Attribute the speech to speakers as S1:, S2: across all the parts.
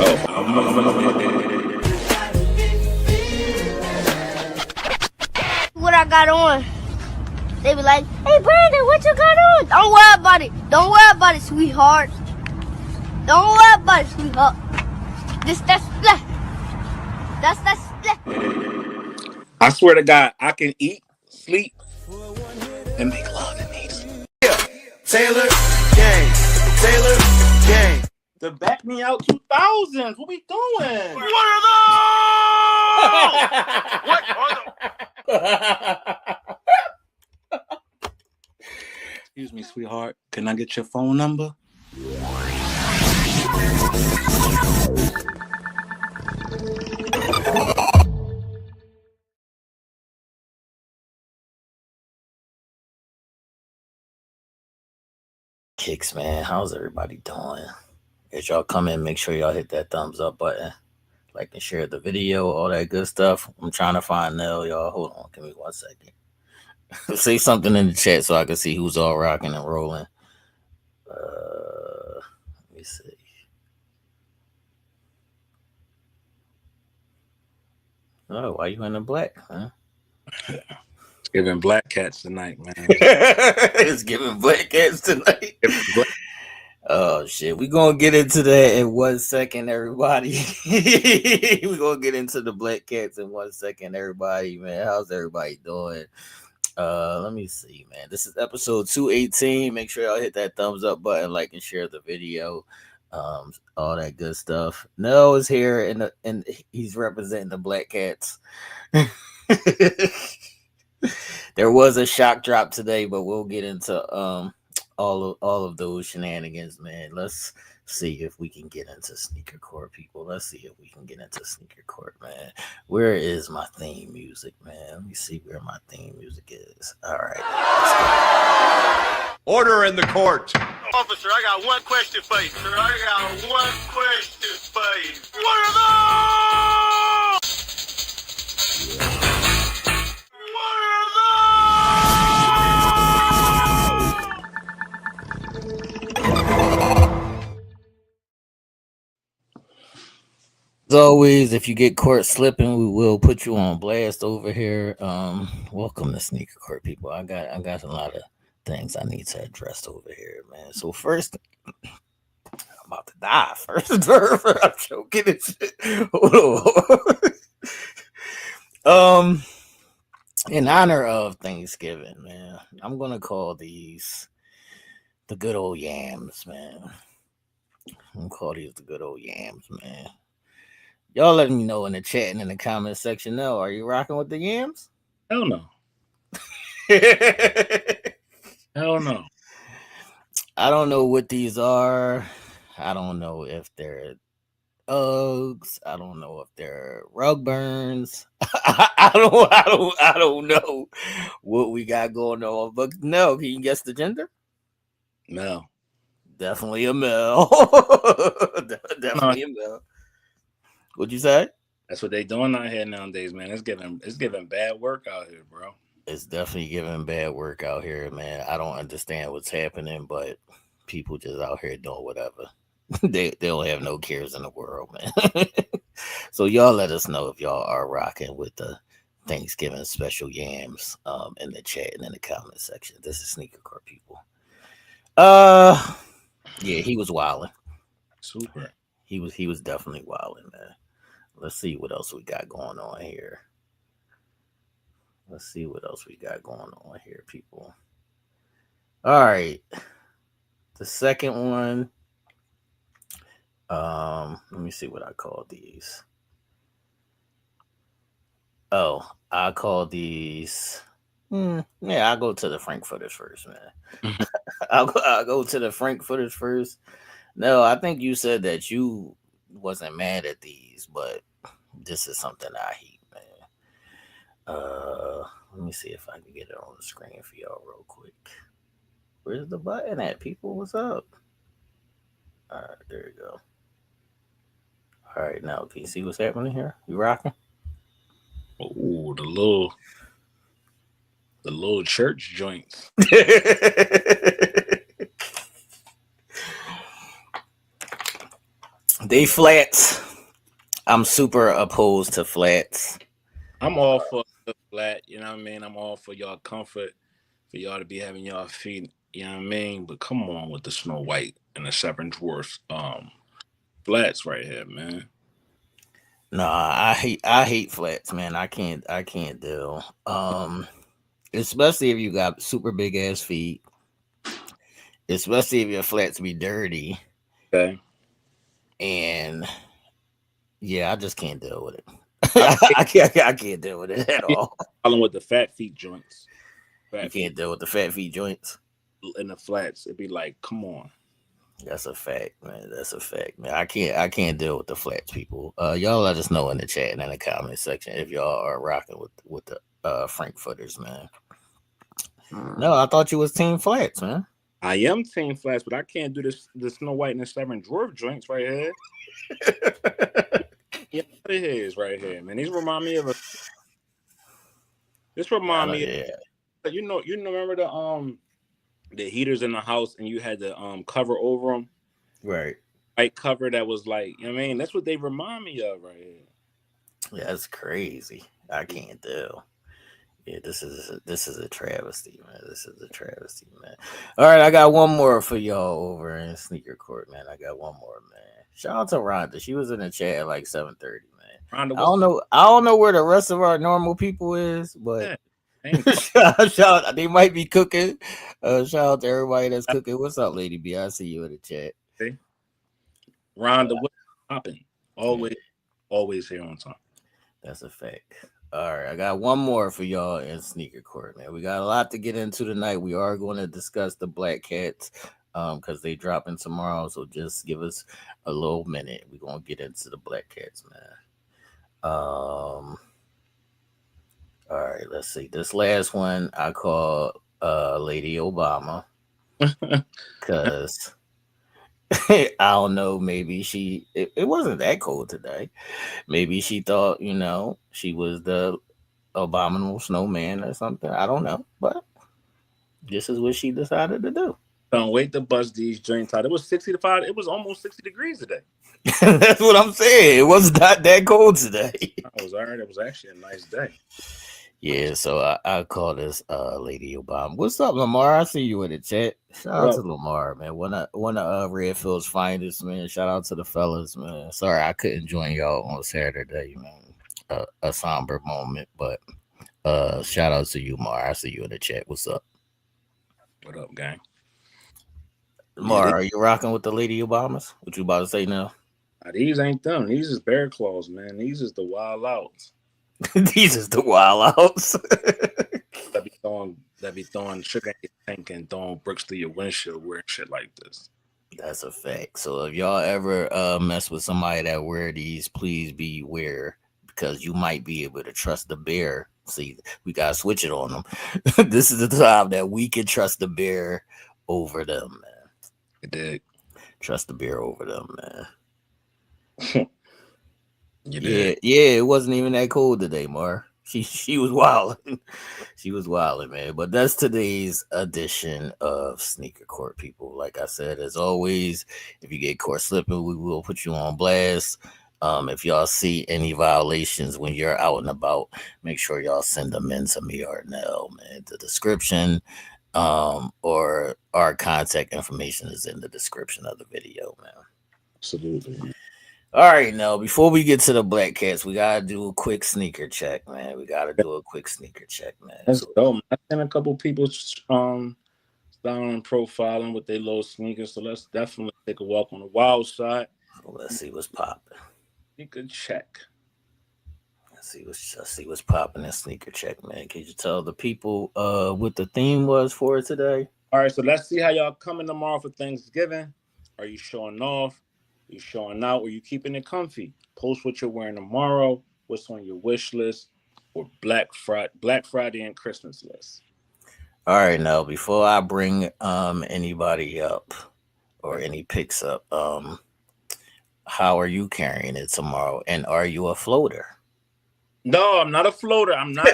S1: Oh,
S2: what I got on. They be like, hey, Brandon, what you got on? Don't worry about it. Don't worry about it, sweetheart. Don't worry about it, sweetheart. That's split. That's split.
S1: I swear to God, I can eat, sleep, and make love in these.
S3: Taylor Gang. Taylor Gang.
S1: The Back Me Out 2000s. What we doing?
S3: What are those? What are
S1: Excuse me, sweetheart. Can I get your phone number?
S4: Kicks, man. How's everybody doing? As y'all come in, make sure y'all hit that thumbs up button, like and share the video, all that good stuff. I'm trying to find Nell, y'all. Hold on, give me 1 second. Say something in the chat so I can see who's all rocking and rolling. Let me see. Oh, why you in the black, huh?
S1: It's giving black cats tonight, man.
S4: It's giving black cats tonight. Oh shit, we gonna get into that in 1 second, everybody. We gonna get into the black cats in 1 second, everybody. Man, how's everybody doing? Let me see, man. This is episode 218. Make sure y'all hit that thumbs up button, like and share the video. All that good stuff. Nell is here and he's representing the black cats. There was a shock drop today, but we'll get into all of those shenanigans, man. Let's see if we can get into sneaker court, people. Let's see if we can get into sneaker court, man. Where is my theme music, man? Let me see where my theme music is. All right.
S3: Order in the court. Officer, I got one question for you. Sir, I got one question for you. What are those? What are
S4: As always, if you get caught slipping, we will put you on blast over here. Welcome to Sneaker Court, people. I got a lot of things I need to address over here, man. So first, I'm about to die. First, I'm choking and shit. Hold on. In honor of Thanksgiving, man, I'm gonna call these the good old yams, man. I'm gonna call these the good old yams, man. Y'all let me know in the chat and in the comment section. No, are you rocking with the yams?
S1: Hell no. Hell no.
S4: I don't know what these are. I don't know if they're Uggs. I don't know if they're rug burns. I don't know what we got going on. But no, can you guess the gender?
S1: No.
S4: Definitely a male. Definitely a male. What'd you say?
S1: That's what they doing out here nowadays, man. It's giving bad work out here, bro.
S4: It's definitely giving bad work out here, man. I don't understand what's happening, but people just out here doing whatever. They don't have no cares in the world, man. So y'all let us know if y'all are rocking with the Thanksgiving special yams in the chat and in the comment section. This is Sneaker Court, people. Yeah, he was wilding.
S1: Super.
S4: He was definitely wilding, man. Let's see what else we got going on here. People. All right. The second one. Let me see what I call these. Oh, I call these. Yeah, I'll go to the Frankfurters first, man. I'll go to the Frankfurters first. No, I think you said that you wasn't mad at these, but this is something I hate, man. Let me see if I can get it on the screen for y'all real quick. Where's the button at, people? What's up? All right, there you go. All right, now can you see what's happening here? You rocking?
S1: Oh, the little church joints.
S4: They flats. I'm super opposed to flats.
S1: I'm all for the flat, you know what I mean? I'm all for y'all comfort, for y'all to be having y'all feet, you know what I mean? But come on with the Snow White and the Seven Dwarfs flats right here, man.
S4: Nah, I hate flats, man. I can't deal. Especially if you got super big ass feet. Especially if your flats be dirty.
S1: Okay.
S4: And yeah, I just can't deal with it.
S1: I
S4: I can't deal with it at
S1: see
S4: all.
S1: a problem with the fat feet joints.
S4: You
S1: Fat feet
S4: can't deal with the fat feet joints.
S1: in the flats. It'd be like, come on.
S4: That's a fact, man. That's a fact, man. I can't deal with the flats people. Y'all let us know in the chat and in the comment section if y'all are rocking with the Frankfurters, man. No, I thought you was team flats, man.
S1: I am team flats, but I can't do this the Snow White and the Seven Dwarf joints right here. Yeah, what it is right here, man. These remind me of a. This remind me,
S4: Yeah,
S1: remember the heaters in the house, and you had the cover over them,
S4: right.
S1: white cover that was like, you know what I mean, that's what they remind me of right here.
S4: Yeah, that's crazy. I can't deal. Yeah, this is a travesty, man. This is a travesty, man. All right, I got one more for y'all over in Sneaker Court, man. I got one more, man. Shout out to Rhonda. She was in the chat at like 7:30, man.
S1: Rhonda,
S4: I don't know. I don't know where the rest of our normal people is, but
S1: Ain't
S4: shout. They might be cooking. Shout out to everybody that's cooking. What's up, Lady B? I see you in the chat.
S1: Rhonda, what's popping?
S4: Yeah,
S1: Always here on time.
S4: that's a fact. All right, I got one more for y'all in Sneaker Court, man. We got a lot to get into tonight. We are going to discuss the Black Cats because they dropping tomorrow. So just give us a little minute. We're gonna get into the Black Cats, man. All right, let's see. This last one I call Lady Obama because I don't know. Maybe it wasn't that cold today. Maybe she thought, she was the abominable snowman or something. I don't know, but this is what she decided to do.
S1: Don't wait to bust these joints out. It was 60 to 5. It was almost 60 degrees today.
S4: That's what I'm saying. It was not that cold today.
S1: I was all right. It was actually a nice day.
S4: Yeah, so I call this Lady Obama. What's up, Lamar? I see you in the chat. Shout out to Lamar, man. One of Redfield's finest, man. Shout out to the fellas, man. Sorry I couldn't join y'all on Saturday, man. A somber moment, but shout out to you, Mar. I see you in the chat. What's up?
S1: What up, gang?
S4: Mar, are you rocking with the Lady Obamas? What you about to say now?
S1: These ain't them. These is bear claws, man. These is the wild outs.
S4: These is the wild outs.
S1: that be throwing sugar in your tank and throwing bricks through your windshield, wearing shit like this.
S4: That's a fact. So if y'all ever mess with somebody that wear these, please beware because you might be able to trust the bear. See, we gotta switch it on them. This is the time that we can trust the bear over them, man.
S1: It did.
S4: Trust the bear over them, man.
S1: Yeah,
S4: it wasn't even that cold today, Mar. She was wilding. She was wilding, man. But that's today's edition of Sneaker Court, people. Like I said, as always, if you get caught slipping, we will put you on blast. If y'all see any violations when you're out and about, make sure y'all send them in to me or Nell, man. The description or our contact information is in the description of the video, man.
S1: Absolutely.
S4: All right, now before we get to the Black Cats, we gotta do a quick sneaker check, man.
S1: Let's go. I've seen a couple people styling and profiling with their little sneakers, so let's definitely take a walk on the wild side.
S4: So let's see what's popping.
S1: Sneaker check.
S4: Let's see what's popping in sneaker check, man. Can you tell the people what the theme was for today?
S1: All right, so let's see how y'all coming tomorrow for Thanksgiving. Are you showing off? Are you showing out? Or you keeping it comfy? Post what you're wearing tomorrow. What's on your wish list or Black Friday and Christmas list?
S4: All right, now before I bring anybody up or any picks up, how are you carrying it tomorrow? And are you a floater?
S1: No, I'm not a floater. I'm not.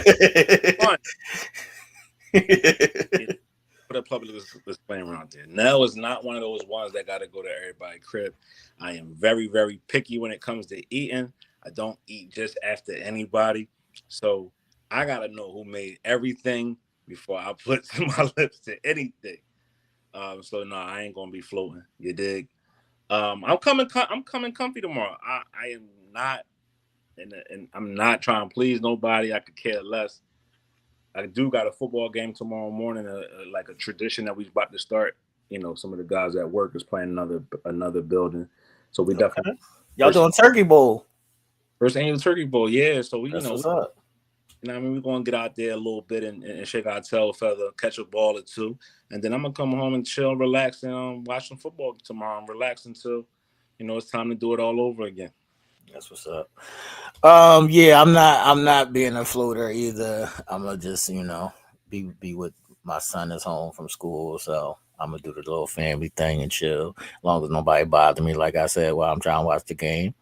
S1: put a public disclaimer out there. Nell is not one of those ones that got to go to everybody's crib. I am very, very picky when it comes to eating. I don't eat just after anybody. So I got to know who made everything before I put my lips to anything. So no, I ain't gonna be floating. You dig? I'm coming. I'm coming comfy tomorrow. I am not, and I'm not trying to please nobody. I could care less. I do got a football game tomorrow morning, like a tradition that we about to start. You know, some of the guys at work is playing another building, so we definitely
S4: Y'all doing Turkey Bowl.
S1: First annual Turkey Bowl, yeah. So we,
S4: That's what's up.
S1: You know, I mean, we're gonna get out there a little bit and shake our tail feather, catch a ball or two, and then I'm gonna come home and chill, relax, and watch some football tomorrow. And relax until, it's time to do it all over again.
S4: That's what's up. Yeah, I'm not being a floater either. I'm gonna just be with my son is home from school, so I'm gonna do the little family thing and chill. As long as nobody bother me, like I said, while I'm trying to watch the game.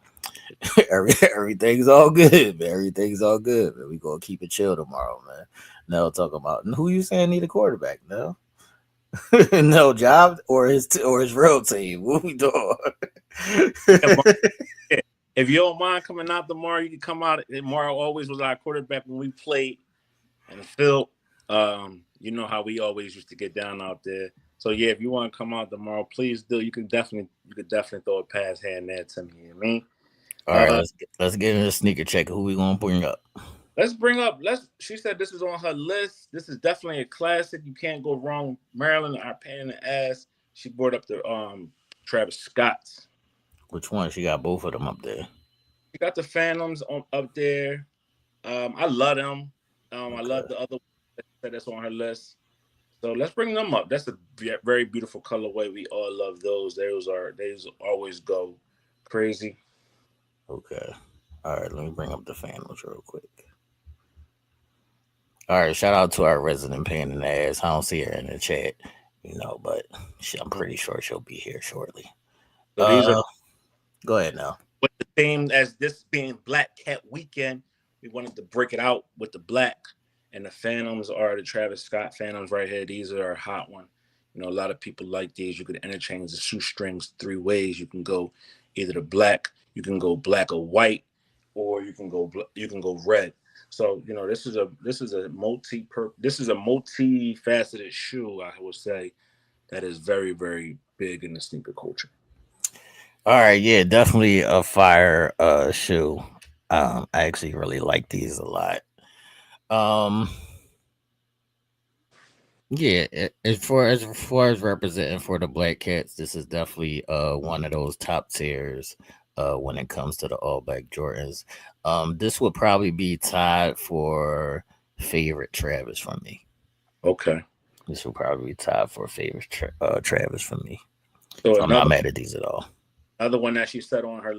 S4: Everything's all good, man. Everything's all good, man. We gonna keep it chill tomorrow, man. No talking about who you saying need a quarterback, no? No job or his real team. What we doing?
S1: If you don't mind coming out tomorrow, you can come out. Mario always was our quarterback when we played in the field. You know how we always used to get down out there. So yeah, if you want to come out tomorrow, please do. You could definitely throw a pass hand there to me. You know what I mean?
S4: All right, let's get into the sneaker check. Who we gonna bring up?
S1: She said this is on her list. This is definitely a classic. You can't go wrong. Maryland, our pain in the ass. She brought up the Travis Scott's.
S4: Which one? She got both of them up there.
S1: She got the Phantoms up there. I love them. Okay. I love the other one that's on her list. So let's bring them up. That's a very beautiful colorway. We all love those. They always go crazy.
S4: Okay. All right, let me bring up the Phantoms real quick. All right, shout out to our resident pain in the ass. I don't see her in the chat, but I'm pretty sure she'll be here shortly. So these are. Go ahead now.
S1: With the theme as this being Black Cat Weekend, we wanted to break it out with the black, and the Phantoms are the Travis Scott Phantoms right here. These are a hot one. A lot of people like these. You could interchange the shoestrings 3 ways. You can go either the black, you can go black or white, or you can go red. So this is a multi-faceted shoe. I would say that is very, very big in the sneaker culture.
S4: All right, yeah, definitely a fire shoe. I actually really like these a lot. Yeah, as far as representing for the Black Cats, this is definitely one of those top tiers when it comes to the all black Jordans. This would probably be tied for favorite Travis from me.
S1: Okay.
S4: This would probably be tied for favorite Travis from me. So I'm not mad at these at all.
S1: Another one that she said on her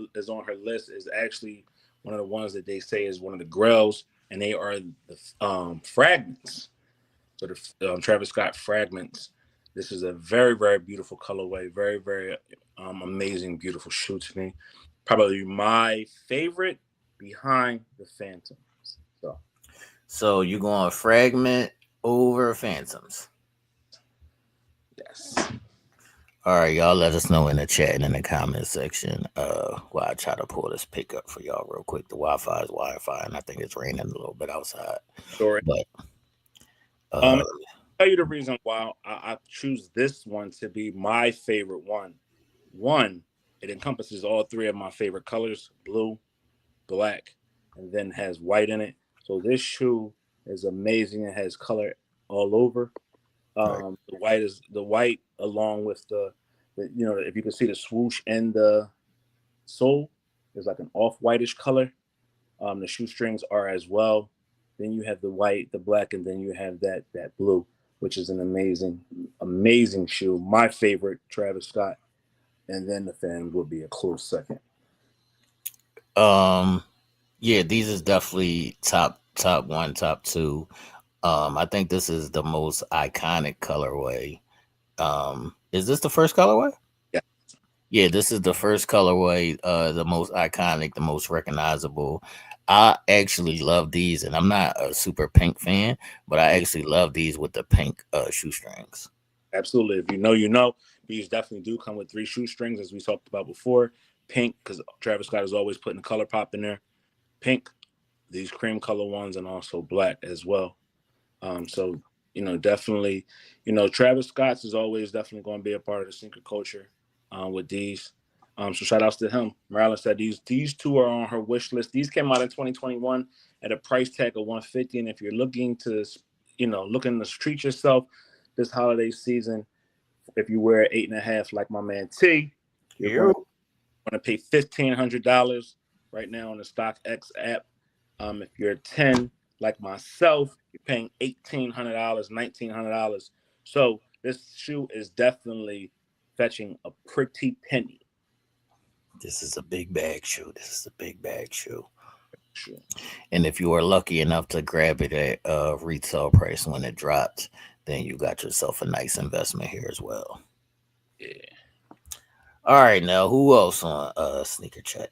S1: list is actually one of the ones that they say is one of the grails, and they are the fragments. So the Travis Scott fragments. This is a very, very beautiful colorway. Very, very amazing, beautiful shoe to me. Probably my favorite behind the Phantoms.
S4: So you going fragment over Phantoms?
S1: Yes.
S4: All right, y'all let us know in the chat and in the comment section while I try to pull this pick up for y'all real quick. The Wi-Fi is Wi-Fi, and I think it's raining a little bit outside.
S1: Sure.
S4: But
S1: I'll tell you the reason why I choose this one to be my favorite one. One, it encompasses all 3 of my favorite colors, blue, black, and then has white in it. So this shoe is amazing. It has color all over. Right. The white along with the if you can see the swoosh and the sole is like an off-whitish color. The shoestrings are as well. Then you have the white, the black, and then you have that blue, which is an amazing shoe. My favorite, Travis Scott, and then the Phantom would be a close second.
S4: Yeah, these is definitely top 1, top 2. I think this is the most iconic colorway. Is this the first colorway?
S1: Yeah.
S4: Yeah, this is the first colorway, the most iconic, the most recognizable. I actually love these, and I'm not a super pink fan, but I actually love these with the pink shoestrings.
S1: Absolutely. If you know, you know. These definitely do come with 3 shoestrings, as we talked about before. Pink, because Travis Scott is always putting color pop in there. Pink, these cream color ones, and also black as well. So definitely, Travis Scott's is always definitely going to be a part of the sneaker culture with these. So shout outs to him. Marilyn said these two are on her wish list. These came out in 2021 at a price tag of 150. And if you're looking to, looking to treat yourself this holiday season, if you wear 8.5 like my man T, you're going to pay $1,500 right now on the StockX app. If you're 10 like myself, you're paying $1,800, $1,900. So this shoe is definitely fetching a pretty penny.
S4: This is a big bag shoe.
S1: Sure.
S4: And if you are lucky enough to grab it at retail price when it drops, then you got yourself a nice investment here as well.
S1: Yeah.
S4: All right, now who else on sneaker check?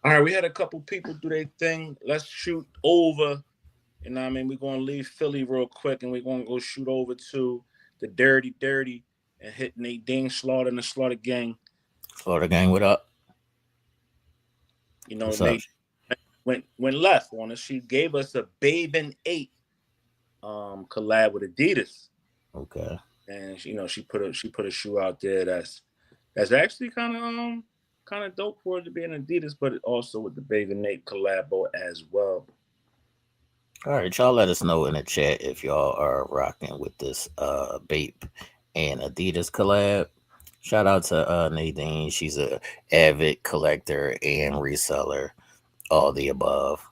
S1: All right, we had a couple people do their thing. Let's shoot over. You know what I mean? We're going to leave Philly real quick, and we're going to go shoot over to the Dirty and hit Nadine Slaughter and the Slaughter Gang.
S4: Slaughter Gang, what up?
S1: Nate went left on us. She gave us a Bathing 8 collab with Adidas.
S4: Okay.
S1: And she put a shoe out there that's actually kind of dope for it to be an Adidas, but also with the Bathing 8 collabo as well.
S4: All right, y'all let us know in the chat if y'all are rocking with this Bape and Adidas collab. Shout out to Nadine. She's a avid collector and reseller, all the above.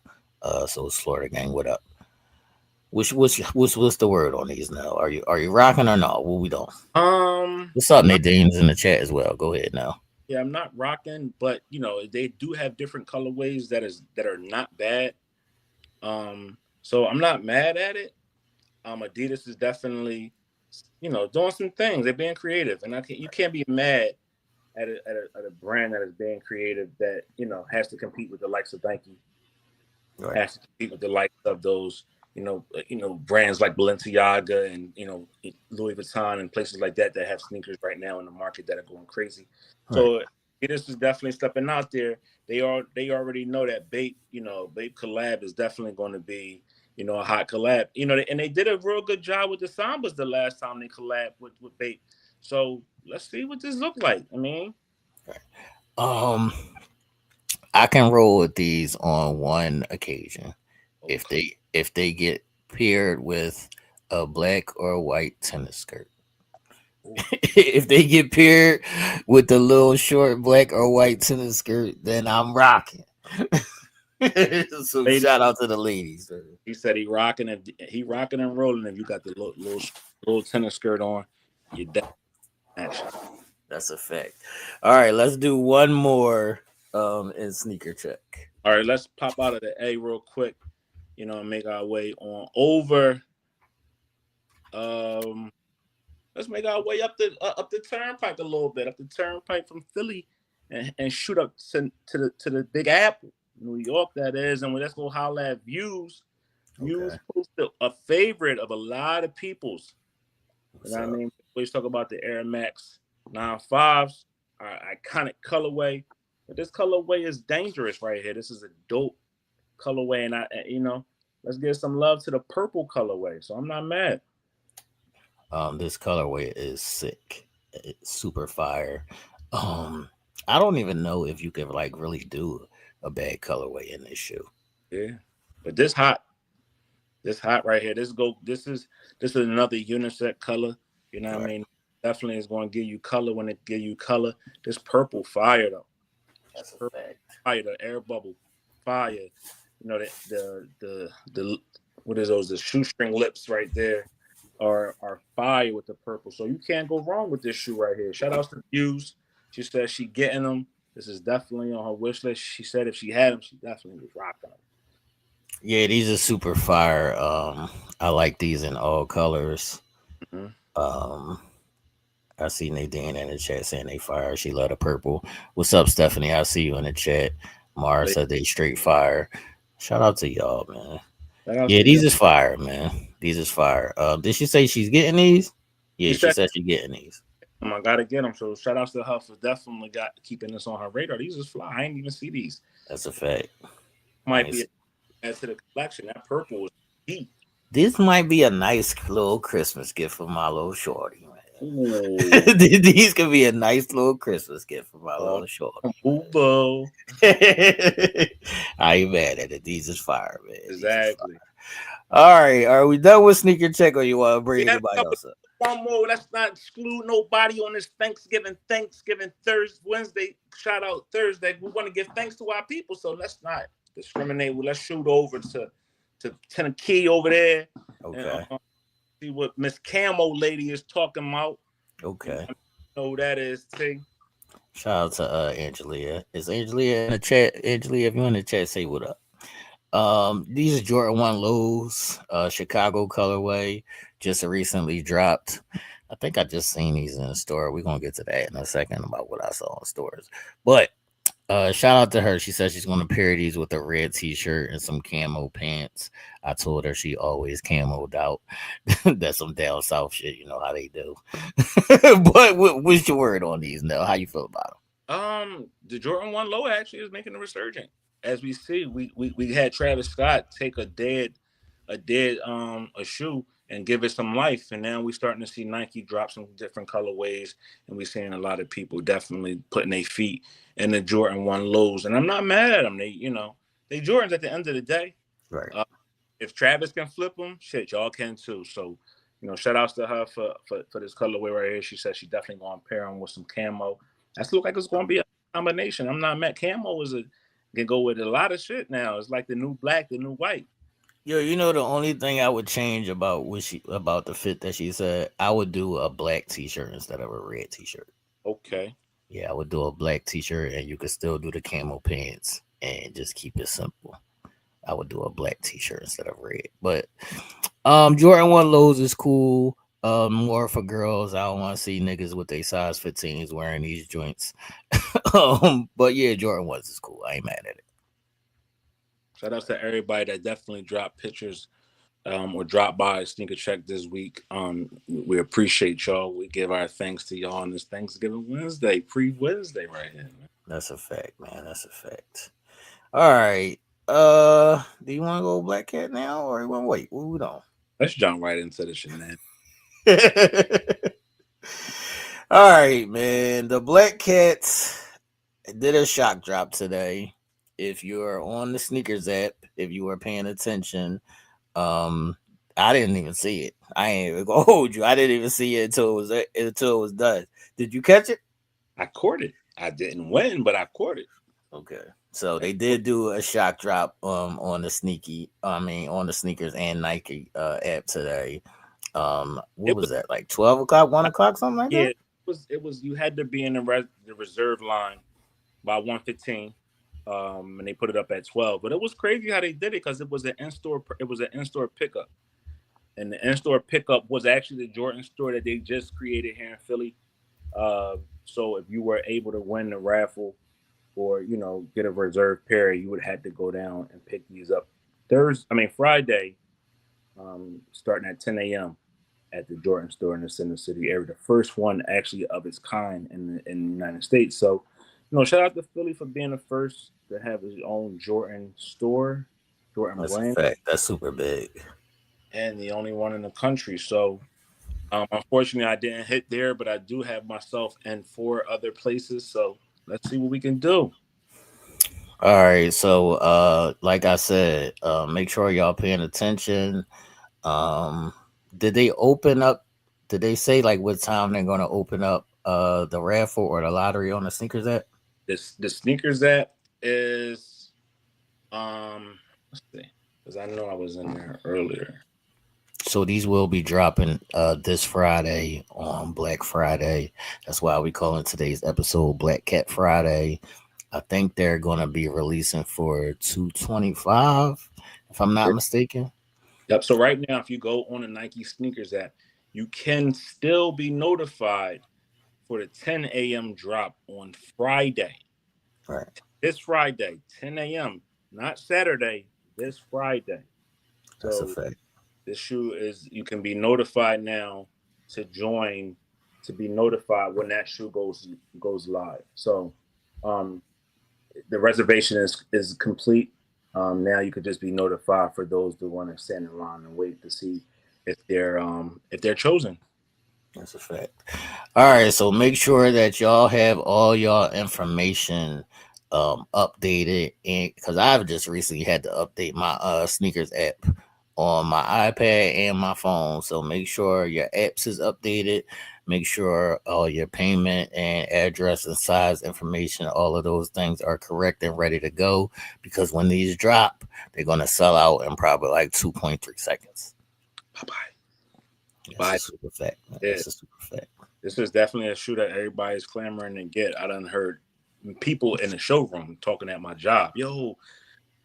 S4: So Florida Gang, what up? What's the word on these now? Are you rocking or not? What we doing? What's up, Nadine's in the chat as well. Go ahead now.
S1: Yeah, I'm not rocking, but they do have different colorways that are not bad. So I'm not mad at it. Adidas is definitely, doing some things. They're being creative, and you can't be mad at a brand that is being creative that has to compete with the likes of Nike,
S4: Right.
S1: has to compete with the likes of those brands like Balenciaga and Louis Vuitton and places like that have sneakers right now in the market that are going crazy. Right. So Adidas is definitely stepping out there. They already know that Bape collab is definitely going to be a hot collab. And they did a real good job with the Sambas the last time they collabed with Bape. So let's see what this look like. I mean,
S4: I can roll with these on one occasion. Okay. If they get paired with a black or white tennis skirt. If they get paired with the little short black or white tennis skirt, then I'm rocking. So ladies, shout out to the ladies.
S1: He said he rocking and rolling. If you got the little tennis skirt on, you're dead.
S4: That's a fact. All right, let's do one more in sneaker check.
S1: All right, let's pop out of the A real quick. And make our way on over. Let's make our way up the turnpike a little bit, up the turnpike from Philly, and shoot up to the Big Apple, New York, that is. And let's go holler at Views. Okay. Views posted a favorite of a lot of people's. You know what I mean? We always talk about the Air Max 95s, our iconic colorway. But this colorway is dangerous right here. This is a dope colorway, and let's give some love to the purple colorway. So I'm not mad.
S4: This colorway is sick. It's super fire. I don't even know if you could really do a bad colorway in this shoe.
S1: Yeah, but this hot right here. This is another unisex color. You know what I mean? Definitely is going to give you color when it give you color. This purple fire though.
S4: That's a fact.
S1: Fire, the air bubble fire. The what is those? The shoestring lips right there are fire with the purple. So you can't go wrong with this shoe right here. Shout out to Views. She said she getting them. This is definitely on her wish list. She said if she had them, she definitely was rocking them.
S4: Yeah, these are super fire. I like these in all colors. Mm-hmm. I see Nadine in the chat saying they fire. She love the purple. What's up, Stephanie? I see you in the chat. Mara said they straight fire. Shout out to y'all, man. Yeah, these is fire, man. These is fire. Did she say she's getting these? Yeah, she said she getting these.
S1: I gotta get them. So shout outs to her for definitely keeping this on her radar. These is fly. I ain't even see these.
S4: That's a fact.
S1: Might be add to the collection. That purple was deep.
S4: This might be a nice little Christmas gift for my little shorty,
S1: Ooh.
S4: These could be a nice little Christmas gift for my little shorty.
S1: Boo.
S4: I ain't mad at it. These is fire, man.
S1: Exactly.
S4: All right. Are we done with sneaker check, or you want to bring anybody else up?
S1: One more. Let's not exclude nobody on this Thanksgiving Thursday, Wednesday. Shout out Thursday. We want to give thanks to our people, so let's not discriminate. Let's shoot over to Tennessee over there.
S4: Okay.
S1: And, see what Miss Camo lady is talking about.
S4: Okay.
S1: You know who that is, T.
S4: Shout out to Angelia. Is Angelia in the chat? Angelia, if you're in the chat, say what up. These are Jordan 1 lows, Chicago colorway, just recently dropped. I think I just seen these in the store. We're gonna get to that in a second about what I saw in stores. But shout out to her. She said she's gonna pair these with a red t-shirt and some camo pants. I told her she always camoed out. That's some down south shit, you know how they do. But what's your word on these now? How you feel about
S1: them? The Jordan 1 low actually is making a resurgence. As we see, we had Travis Scott take a shoe and give it some life, and now we're starting to see Nike drop some different colorways, and we're seeing a lot of people definitely putting their feet in the Jordan 1 lows, and I'm not mad at them. They Jordans at the end of the day.
S4: Right.
S1: If Travis can flip them, shit, y'all can too. So, shout outs to her for this colorway right here. She said she definitely going to pair them with some camo. That's look like it's going to be a combination. I'm not mad. Camo can go with a lot of shit now. It's like the new black, the new white.
S4: Yo, the only thing I would change about the fit that she said, I would do a black t-shirt instead of a red t-shirt.
S1: Okay.
S4: Yeah, I would do a black t-shirt, and you could still do the camo pants and just keep it simple. I would do a black t-shirt instead of red. But Jordan 1 lows is cool. More for girls. I don't want to see niggas with their size 15s wearing these joints. But yeah, Jordan 1s is cool. I ain't mad at it.
S1: Shout out to everybody that definitely dropped pictures or dropped by Sneaker Check this week. We appreciate y'all. We give our thanks to y'all on this Thanksgiving Wednesday, pre-Wednesday right here, man.
S4: That's a fact, man. That's a fact. All right. Do you want to go Black Cat now, or you want to wait? What we doing?
S1: Let's jump right into the shenanigans.
S4: All right, man. The Black Cats did a shock drop today. If you're on the sneakers app, if you were paying attention, I didn't even see it. I ain't even gonna hold you. I didn't even see it until it was done. Did you catch it?
S1: I caught it. I didn't win, but I caught it.
S4: Okay. So they did do a shock drop on the sneakers and Nike app today. What was that, like 12 o'clock, 1 o'clock, something like that?
S1: It was you had to be in the reserve line by 1:15. And they put it up at 12. But it was crazy how they did it because it was an in-store pickup. And the in-store pickup was actually the Jordan store that they just created here in Philly. So if you were able to win the raffle or, get a reserve pair, you would have to go down and pick these up Friday, starting at 10 a.m. at the Jordan store in the Center City area. The first one actually of its kind in the United States. So, shout out to Philly for being the first to have his own Jordan store, Jordan brand.
S4: Fact. That's super big.
S1: And the only one in the country. So, unfortunately, I didn't hit there, but I do have myself in 4 other places. So, let's see what we can do.
S4: All right. So, like I said, make sure y'all paying attention. Did they open up? Did they say like what time they're going to open up the raffle or the lottery on the sneakers app?
S1: The sneakers app is let's see, because I know I was in there earlier.
S4: So these will be dropping this Friday on Black Friday. That's why we call it today's episode Black Cat Friday. I think they're going to be releasing for $225, if I'm not mistaken.
S1: Yep. So right now, if you go on the Nike sneakers app, you can still be notified for the 10 a.m. drop on Friday.
S4: Right.
S1: This Friday, 10 a.m., not Saturday, this Friday.
S4: That's a fact.
S1: This shoe you can be notified now to join to be notified when that shoe goes live. So um, the reservation is complete. Now you could just be notified for those that want to stand in line and wait to see if they're chosen.
S4: That's a fact. All right, so make sure that y'all have all y'all information updated, and because I've just recently had to update my sneakers app on my iPad and my phone. So make sure your apps is updated. Make sure all your payment and address and size information, all of those things are correct and ready to go. Because when these drop, they're gonna sell out in probably like 2.3 seconds.
S1: Bye
S4: That's
S1: bye.
S4: a super fact. Man.
S1: Yeah,
S4: That's a super fact.
S1: this is definitely a shoe that everybody's clamoring to get. I done heard people in the showroom talking at my job. Yo,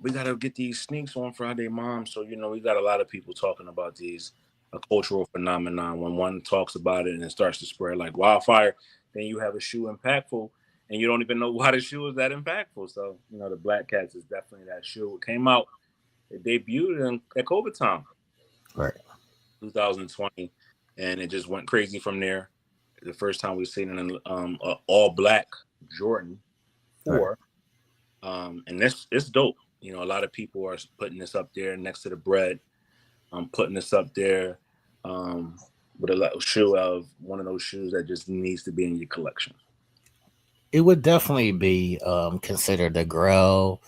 S1: we gotta get these sneaks on Friday, Mom. So we got a lot of people talking about these a cultural phenomenon. When one talks about it and it starts to spread like wildfire, then you have a shoe impactful, and you don't even know why the shoe is that impactful. So the Black Cats is definitely that shoe. It came out, it debuted at COVID time,
S4: Right.
S1: 2020, and it just went crazy from there. The first time we've seen it in a all black Jordan 4, and this it's dope. A lot of people are putting this up there next to the bread. I'm putting this up there with a shoe of one of those shoes that just needs to be in your collection.
S4: It would definitely be considered a grail.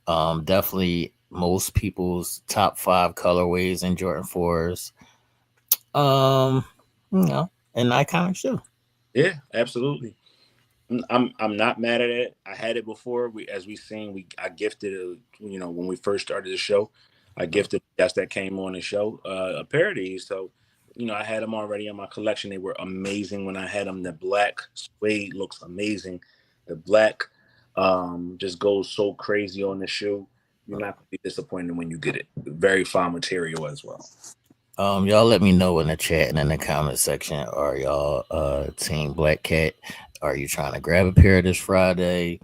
S4: Definitely most people's top 5 colorways in Jordan 4s. Um, an iconic shoe.
S1: Yeah, absolutely. I'm not mad at it. I had it before. As we seen, I gifted when we first started the show, I gifted guests that came on the show a pair of these. So I had them already in my collection. They were amazing when I had them. The black suede looks amazing. The black just goes so crazy on the shoe. You're not gonna be disappointed when you get it. Very fine material as well.
S4: Y'all let me know in the chat and in the comment section. Are y'all team Black Cat? Are you trying to grab a pair this Friday?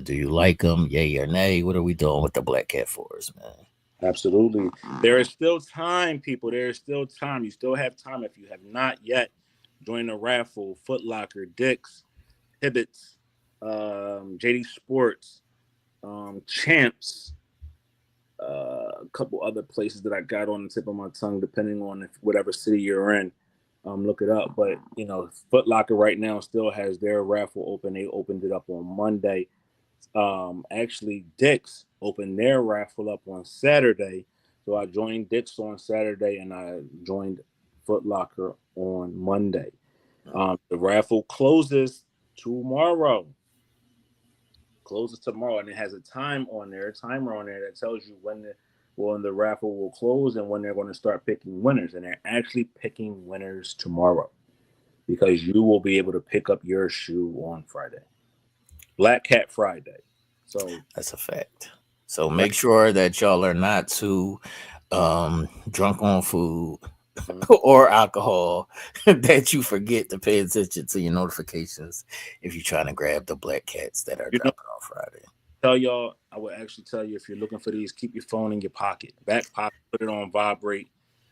S4: Do you like them? Yay or nay? What are we doing with the Black Cat 4s, man?
S1: Absolutely. There is still time, people. There is still time. You still have time if you have not yet joined the raffle. Foot Locker, Dick's, Hibbett's, JD Sports, Champs, a couple other places that I got on the tip of my tongue, depending on whatever city you're in. Look it up. But, Foot Locker right now still has their raffle open. They opened it up on Monday. Actually, Dick's opened their raffle up on Saturday. So I joined Dick's on Saturday and I joined Foot Locker on Monday. The raffle closes tomorrow. And it has a timer on there that tells you when the raffle will close and when they're going to start picking winners. And they're actually picking winners tomorrow because you will be able to pick up your shoe on Friday. Black Cat Friday. So
S4: that's a fact. So make sure that y'all are not too drunk on food or alcohol that you forget to pay attention to your notifications if you're trying to grab the Black Cats that are dropping on Friday.
S1: I would actually tell you, if you're looking for these, keep your phone in your pocket, back pocket, put it on vibrate,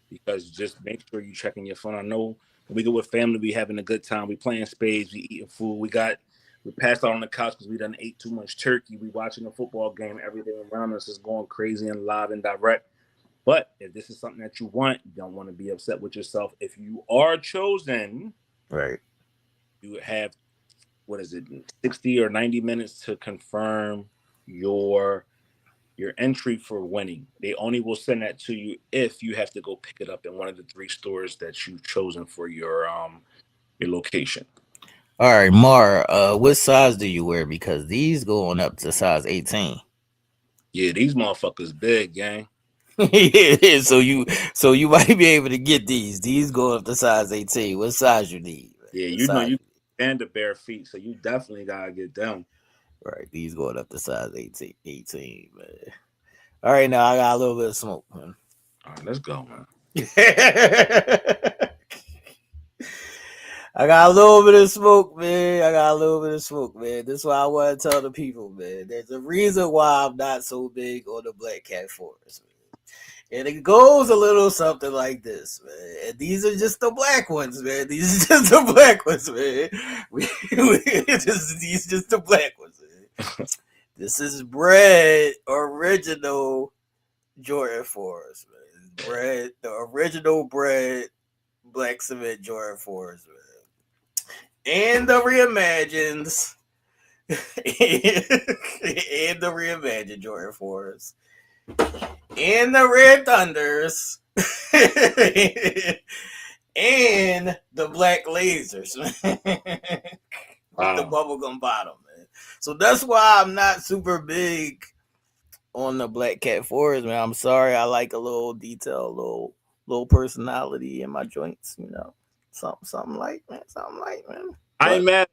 S1: because just make sure you're checking your phone. I know when we go with family, we having a good time. We playing spades, we eating food. We passed out on the couch because we done ate too much turkey. We watching a football game. Everything around us is going crazy and live and direct. But if this is something that you want, you don't want to be upset with yourself. If you are chosen,
S4: right,
S1: you have 60 or 90 minutes to confirm your entry for winning. They only will send that to you if you have to go pick it up in one of the 3 stores that you've chosen for your location.
S4: All right, Mar, what size do you wear? Because these going up to size 18.
S1: Yeah, these motherfuckers big, gang.
S4: Yeah, so you might be able to get these. These go up to size 18. What size you need?
S1: Yeah, you stand the bare feet, so you definitely gotta get them.
S4: Right, these going up to size 18, man. All right, now I got a little bit of smoke, man.
S1: All right, let's go, man.
S4: I got a little bit of smoke, man. This is why I want to tell the people, man. There's a reason why I'm not so big on the Black Cat 4s, man. And it goes a little something like this, man. And these are just the black ones, man. These are just the black ones, man. These just the black ones, man. This is bread original Jordan 4s, man. Bread, the original bread black cement Jordan 4s, man. And the reimagines. And the reimagined Jordan 4s. And the Red Thunders. And the black lasers, man. With the bubblegum bottom, man. So that's why I'm not super big on the Black Cat 4s, man. I'm sorry. I like a little detail, little personality in my joints, you know. Something like, man.
S1: I ain't mad.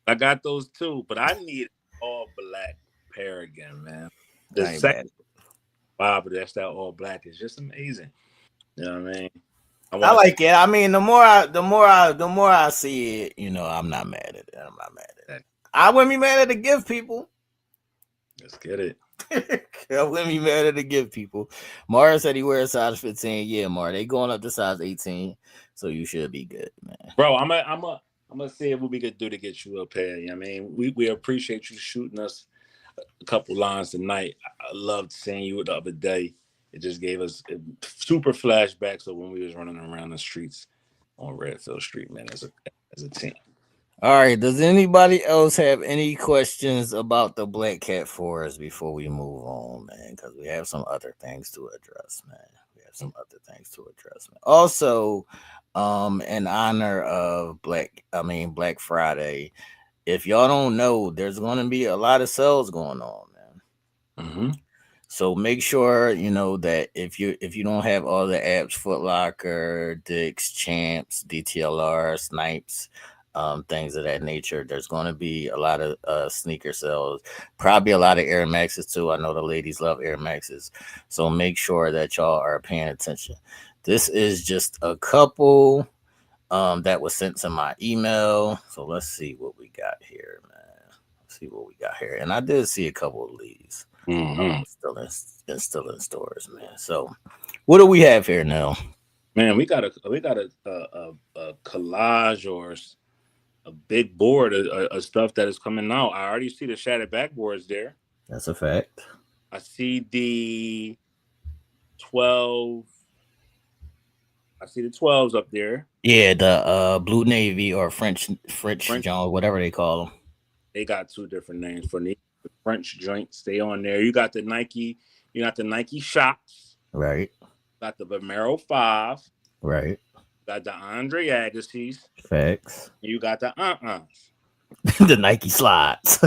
S1: I got those too, but I need all black pair again, man. The second Bob, that's that all black is just amazing. You know what I mean?
S4: I like it. I mean, the more I see it, you know, I'm not mad at it. I wouldn't be mad at the gift people.
S1: Let's get it.
S4: I wouldn't be mad at the gift people. Mara said he wears size 15. Yeah, Mara, they going up to size 18, so you should be good, man.
S1: Bro, I'm gonna see what we could do to get you a pair. You know what I mean, we appreciate you shooting us a couple lines tonight. I loved seeing you the other day. It just gave us super flashbacks of when we was running around the streets on Redfield Street, man, as a team.
S4: All right. Does anybody else have any questions about the Black Cat 4s before we move on, man? Because we have some other things to address, man. Also, in honor of Black Friday, if y'all don't know, there's going to be a lot of sales going on, man.
S1: Mm-hmm.
S4: So make sure you know that if you don't have all the apps, Foot Locker, Dick's, Champs, DTLR, Snipes, things of that nature, there's going to be a lot of sneaker sales, probably a lot of Air Maxes too. I know the ladies love Air Maxes, so make sure that y'all are paying attention. This is just a couple that was sent to my email. So let's see what we got here, man. And I did see a couple of these.
S1: Mm-hmm.
S4: Still in stores, man. So what do we have here now?
S1: Man, we got a collage or a big board of stuff that is coming out. I already see the shattered backboards there.
S4: That's a fact.
S1: I see the 12. I see the 12s up there.
S4: Yeah, the blue navy or French John, whatever they call them.
S1: They got two different names for the French joints. Stay on there. You got the Nike. You got the Nike Shots.
S4: Right.
S1: Got the Vomero 5.
S4: Right.
S1: Got the Andre Agassi's.
S4: Facts.
S1: You got the
S4: the Nike Slides.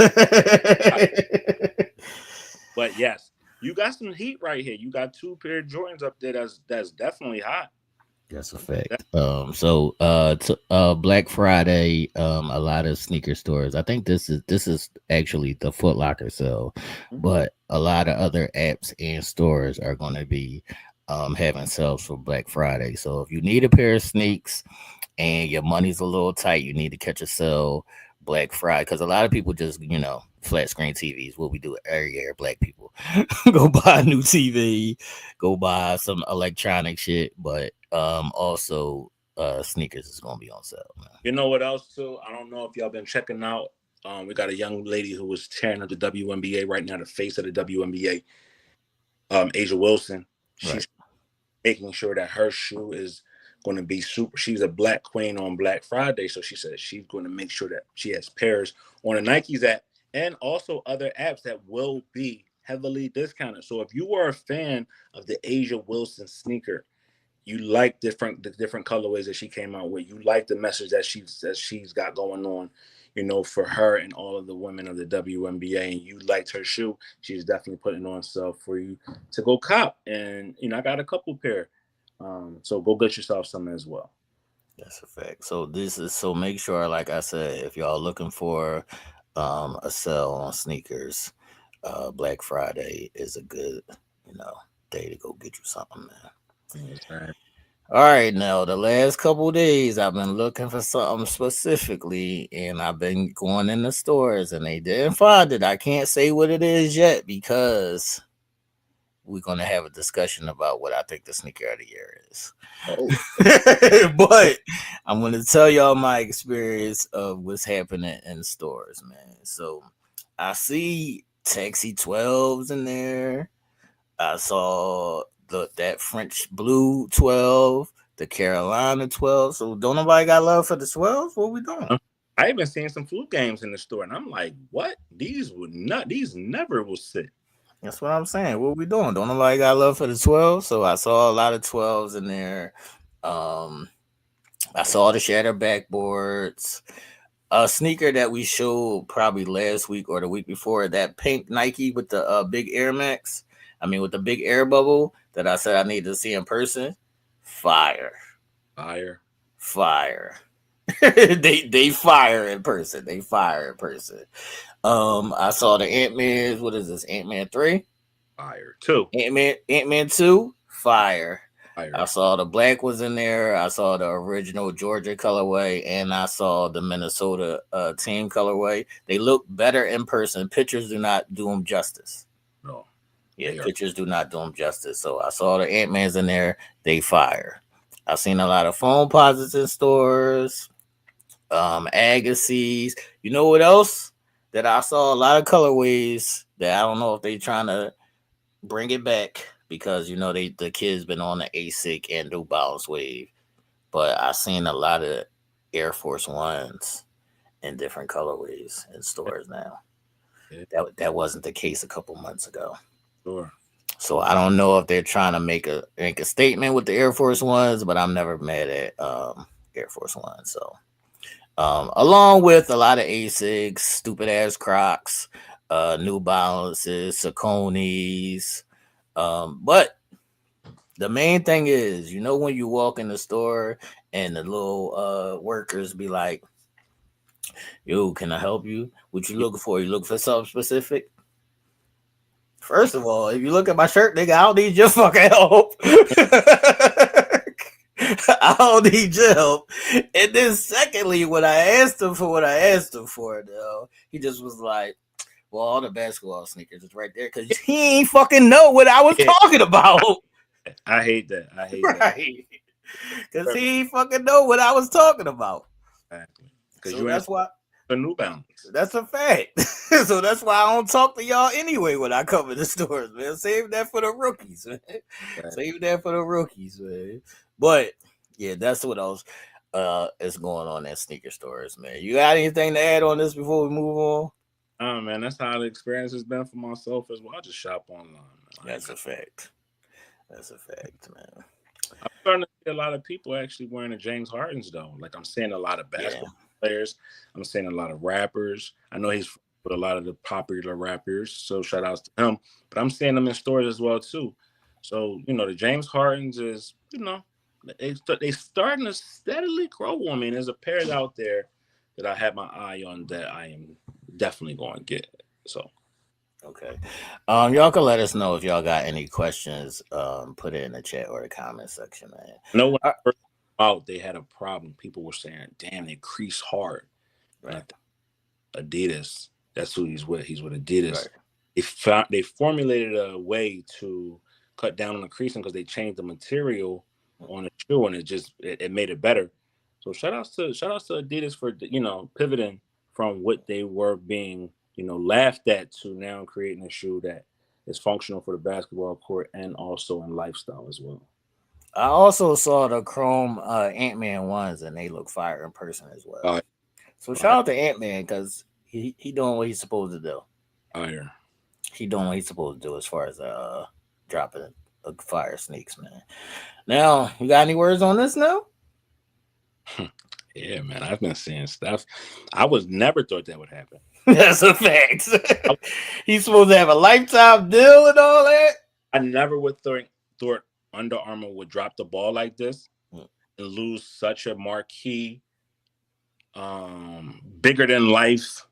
S1: But yes, you got some heat right here. You got two pair of Jordans up there that's definitely hot.
S4: That's a fact. So Black Friday, a lot of sneaker stores. I think this is actually the Foot Locker sale, but a lot of other apps and stores are going to be having sales for Black Friday. So if you need a pair of sneaks and your money's a little tight, you need to catch a sale Black Friday, because a lot of people just, you know, flat screen TVs, what we do every year, black people go buy a new TV, go buy some electronic shit, but also sneakers is gonna be on sale, man.
S1: You know what else too? I don't know if y'all been checking out. We got a young lady who was tearing up the WNBA right now, the face of the WNBA, Asia Wilson. She's making sure that her shoe is going to be super. She's a black queen on Black Friday, so she says she's going to make sure that she has pairs on the Nike's app and also other apps that will be heavily discounted. So if you were a fan of the Asia Wilson sneaker, you like the different colorways that she came out with, you like the message that she's got going on, you know, for her and all of the women of the WNBA, and you liked her shoe, she's definitely putting on sale for you to go cop. And you know, I got a couple pair. So go get yourself some as well.
S4: That's a fact. So make sure, like I said, if y'all looking for a sale on sneakers, Black Friday is a good, you know, day to go get you something, man.
S1: That's right.
S4: All right, now the last couple of days I've been looking for something specifically, and I've been going in the stores and they didn't find it. I can't say what it is yet because we're gonna have a discussion about what I think the sneaker of the year is.
S1: Oh,
S4: But I'm gonna tell y'all my experience of what's happening in stores, man. So I see Taxi 12s in there. I saw that French Blue 12, the Carolina 12. So don't nobody got love for the 12s? What we doing?
S1: I even seen some flu games in the store, and I'm like, what? These would not. These never will sit.
S4: That's what I'm saying. What we doing? Don't nobody got love for the 12? So I saw a lot of 12s in there. Um, I saw the shatter backboards. A sneaker that we showed probably last week or the week before, that pink Nike with the big Air Max. I mean, with the big air bubble that I said I need to see in person. Fire.
S1: Fire.
S4: Fire. they fire in person. They fire in person. I saw the Ant-Man. What is this? Ant-Man 3?
S1: Fire. 2.
S4: Ant-Man 2? Fire.
S1: Fire.
S4: I saw the black was in there. I saw the original Georgia colorway, and I saw the Minnesota team colorway. They look better in person. Pictures do not do them justice.
S1: No.
S4: Yeah, pictures do not do them justice. So I saw the Ant-Mans in there. They fire. I've seen a lot of phone posits in stores. Agassiz. You know what else? That I saw a lot of colorways that I don't know if they trying to bring it back because you know the kids been on the ASIC and New Balance wave, but I seen a lot of Air Force Ones in different colorways in stores now. That wasn't the case a couple months ago.
S1: Sure.
S4: So I don't know if they're trying to make a statement with the Air Force Ones, but I'm never mad at Air Force Ones. So along with a lot of ASICs, stupid ass Crocs, New Balances, Sauconys. But the main thing is, you know, when you walk in the store and the little workers be like, yo, can I help you? What you looking for? You looking for something specific? First of all, if you look at my shirt, nigga, I don't need your fucking help. I don't need your help. And then secondly, when I asked him for what I asked him for, though, he just was like, well, all the basketball sneakers is right there because he ain't fucking know what I was talking about.
S1: I hate that. I hate
S4: right. Because he ain't fucking know what I was talking about.
S1: Exactly. Because
S4: so that's why
S1: a New Balance.
S4: That's a fact. So that's why I don't talk to y'all anyway when I come in the stores, man. Save that for the rookies, man. Right. Save that for the rookies, man. But yeah, that's what else is going on at sneaker stores, man. You got anything to add on this before we move on?
S1: Oh man, that's how the experience has been for myself as well. I just shop online. Man.
S4: That's a fact. That's a fact, man.
S1: I'm starting to see a lot of people actually wearing the James Hardens though. Like I'm seeing a lot of basketball players. I'm seeing a lot of rappers. I know he's with a lot of the popular rappers, so shout outs to him. But I'm seeing them in stores as well too. So you know, the James Hardens is they starting to steadily grow on me. And there's a pair out there that I have my eye on that I am definitely going to get. So.
S4: Okay. Y'all can let us know if y'all got any questions. Put it in the chat or the comment section, man.
S1: No one first out they had a problem. People were saying, damn, they crease hard. Right. Adidas, that's who he's with. He's with Adidas. Right. They formulated a way to cut down on the creasing because they changed the material on the shoe and it made it better. So shout outs to Adidas for pivoting from what they were being laughed at to now creating a shoe that is functional for the basketball court and also in lifestyle as well.
S4: I also saw the Chrome Ant-Man ones and they look fire in person as well. So shout out to Ant-Man because he doing what he's supposed to do.
S1: Fire.
S4: He doing what he's supposed to do as far as dropping fire sneaks, man. Now, you got any words on this now?
S1: Yeah, man. I've been seeing stuff. I was never thought that would happen.
S4: That's a fact. He's supposed to have a lifetime deal and all that.
S1: I never would thought Under Armour would drop the ball like this and lose such a marquee, bigger than life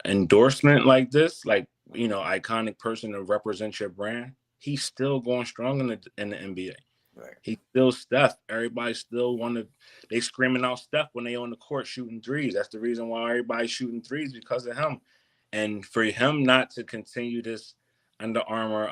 S1: endorsement like this. Like, iconic person to represent your brand. He's still going strong in the NBA. Right. He's still Steph. Everybody still they screaming out Steph when they on the court shooting threes. That's the reason why everybody's shooting threes because of him. And for him not to continue this Under Armour,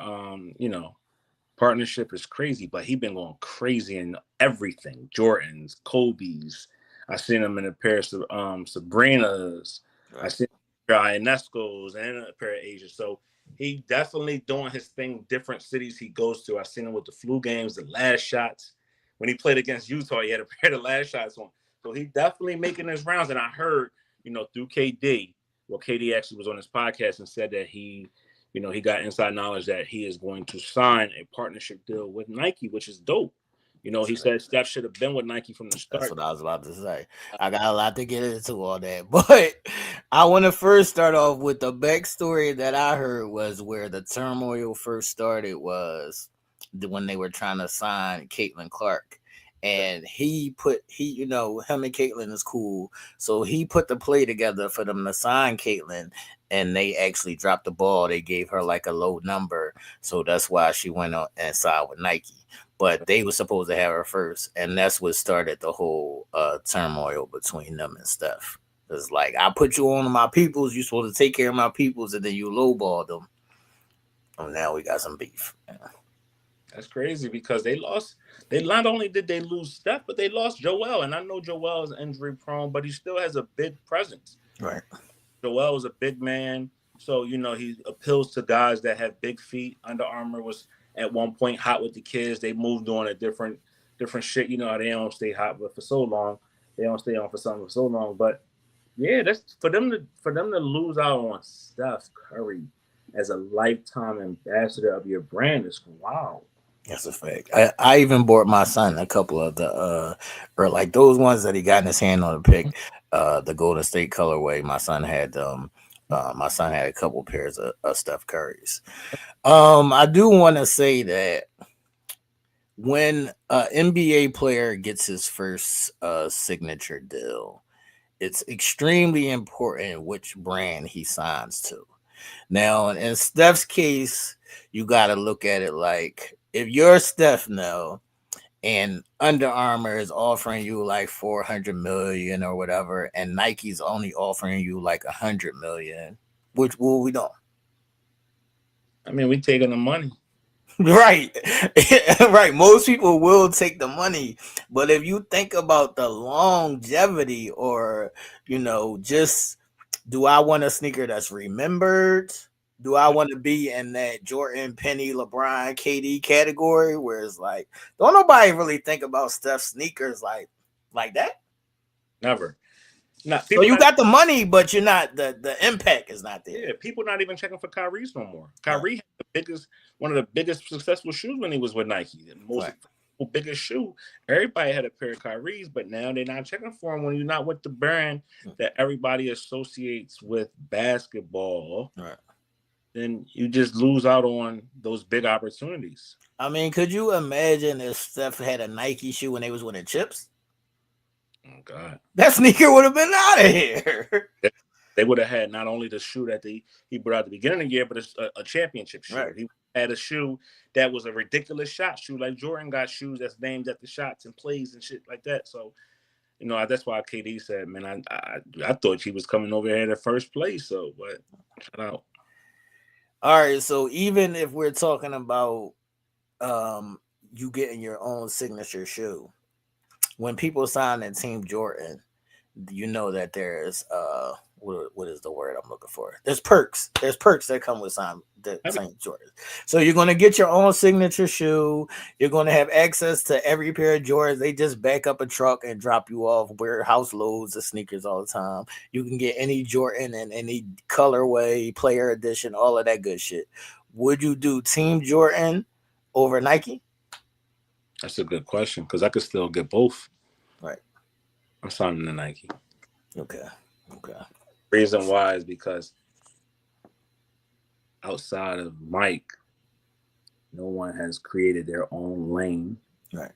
S1: partnership is crazy, but he been going crazy in everything. Jordans, Kobe's. I seen him in a pair of Sabrinas. I seen Ionesco's and a pair of Asia. So he definitely doing his thing. Different cities he goes to. I seen him with the flu games, the last shots. When he played against Utah, he had a pair of the last shots on. So he definitely making his rounds. And I heard, through KD, KD actually was on his podcast and said that he got inside knowledge that he is going to sign a partnership deal with Nike, which is dope. He said Steph should have been with Nike from the start.
S4: That's what I was about to say. I got a lot to get into all that, but I want to first start off with the backstory that I heard was where the turmoil first started was when they were trying to sign Caitlin Clark. And him and Caitlin is cool. So he put the play together for them to sign Caitlin, and they actually dropped the ball. They gave her like a low number. So that's why she went on and signed with Nike. But they were supposed to have her first. And that's what started the whole turmoil between them and Steph. It's like, I put you on my peoples. You're supposed to take care of my peoples, and then you lowball them. And now we got some beef. Yeah.
S1: That's crazy because they lost. They not only did they lose Steph, but they lost Joel. And I know Joel is injury prone, but he still has a big presence.
S4: Right.
S1: Joel was a big man, so he appeals to guys that have big feet. Under Armour was at one point hot with the kids. They moved on to different shit. They don't stay hot for so long. They don't stay on for something for so long. But yeah, that's for them to lose out on Steph Curry as a lifetime ambassador of your brand is wow.
S4: That's a fact. I even bought my son a couple of the or like those ones that he got in his hand on the pick, the Golden State colorway. My son had a couple pairs of Steph Curry's. I do want to say that when an NBA player gets his first signature deal, it's extremely important which brand he signs to. Now, in Steph's case, you got to look at it like, if you're Steph now and Under Armour is offering you like 400 million or whatever, and Nike's only offering you like 100 million, which will we do?
S1: I mean, we taking the money.
S4: Right. Right. Most people will take the money. But if you think about the longevity or, just do I want a sneaker that's remembered? Do I want to be in that Jordan, Penny, LeBron, KD category where it's like, don't nobody really think about Steph sneakers like that?
S1: Never.
S4: So you got the money, but you're not the impact is not there.
S1: Yeah, people not even checking for Kyrie's no more. Kyrie had one of the biggest successful shoes when he was with Nike. The most biggest shoe. Everybody had a pair of Kyrie's, but now they're not checking for them when you're not with the brand that everybody associates with basketball.
S4: Right.
S1: Then you just lose out on those big opportunities.
S4: I mean, could you imagine if Steph had a Nike shoe when they was winning chips?
S1: Oh God,
S4: that sneaker would have been out of here.
S1: They would have had not only the shoe that he brought at the beginning of the year, but a championship shoe.
S4: Right.
S1: He had a shoe that was a ridiculous shot shoe, like Jordan got shoes that's named after shots and plays and shit like that. So, that's why KD said, man, I thought he was coming over here in the first place. So, but shout out.
S4: All right, so even if we're talking about you getting your own signature shoe, when people sign in Team Jordan, you know that there's what is the word I'm looking for? There's perks. There's perks that come with St. Jordan. So you're going to get your own signature shoe. You're going to have access to every pair of Jordans. They just back up a truck and drop you off warehouse loads of sneakers all the time. You can get any Jordan and any colorway, player edition, all of that good shit. Would you do Team Jordan over Nike?
S1: That's a good question because I could still get both.
S4: Right.
S1: I'm signing the Nike.
S4: Okay.
S1: Reason why is because outside of Mike, no one has created their own lane.
S4: Right.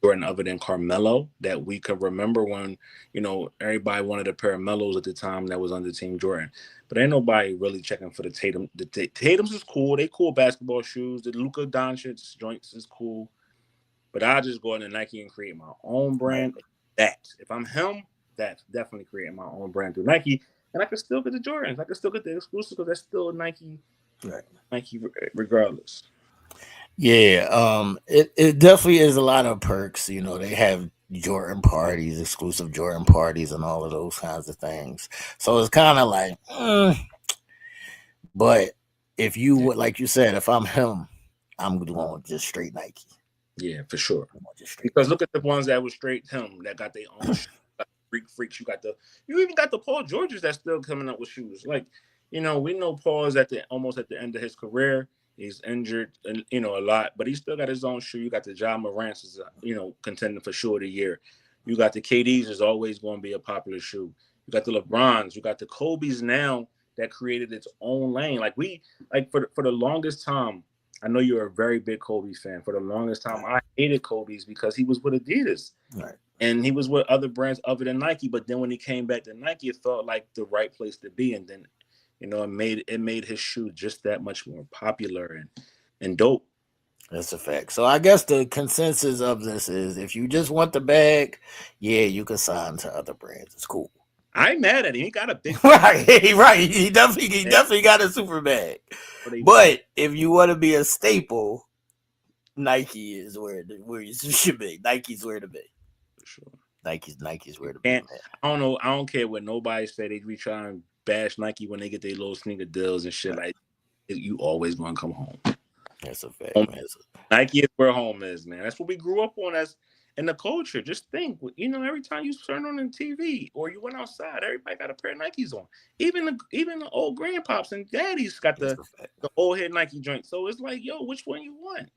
S1: Jordan other than Carmelo that we could remember when, everybody wanted a pair of Melos at the time that was under Team Jordan. But ain't nobody really checking for the Tatum. The Tatums is cool. They cool basketball shoes. The Luka Doncic joints is cool. But I just go into Nike and create my own brand. That if I'm him, that's definitely creating my own brand through Nike. And I can still get the Jordans. I can still get the exclusive because that's still Nike
S4: Right.
S1: Nike regardless.
S4: Yeah, it definitely is a lot of perks. You know, they have Jordan parties, exclusive Jordan parties, and all of those kinds of things. So it's kind of like, but if you
S1: Yeah,
S4: would, like you said, if I'm him, I'm going just straight Nike.
S1: yeah, for sure.
S4: I'm going just straight
S1: Because
S4: Nike.
S1: look at the ones that was straight him that got their own shoes. Freaks. You even got the Paul Georges that's still coming up with shoes. Like, we know Paul's almost at the end of his career. He's injured, and a lot, but he still got his own shoe. You got the John Morant's is contending for shoe of the year. You got the KD's is always going to be a popular shoe. You got the LeBrons. You got the Kobe's now that created its own lane. For the longest time. I know you're a very big Kobe fan. For the longest time, I hated Kobe's because he was with Adidas.
S4: Right.
S1: And he was with other brands other than Nike. But then when he came back to Nike, it felt like the right place to be. And then, it made his shoe just that much more popular and dope.
S4: That's a fact. So I guess the consensus of this is if you just want the bag, yeah, you can sign to other brands. It's cool.
S1: I ain't mad at him. He got a big
S4: right. He definitely got a super bag. But if you want to be a staple, Nike is where you should be. Nike's where to be.
S1: For sure.
S4: Nike's where to be. Man.
S1: I don't know. I don't care what nobody say. They be trying to bash Nike when they get their little sneaker deals and shit. Like, you always gonna come home.
S4: That's a fact, man.
S1: Nike is where home is, man. That's what we grew up on as in the culture. Just think, every time you turn on the TV or you went outside, everybody got a pair of Nikes on. Even the old grandpops and daddies got the old head Nike joint. So it's like, yo, which one you want?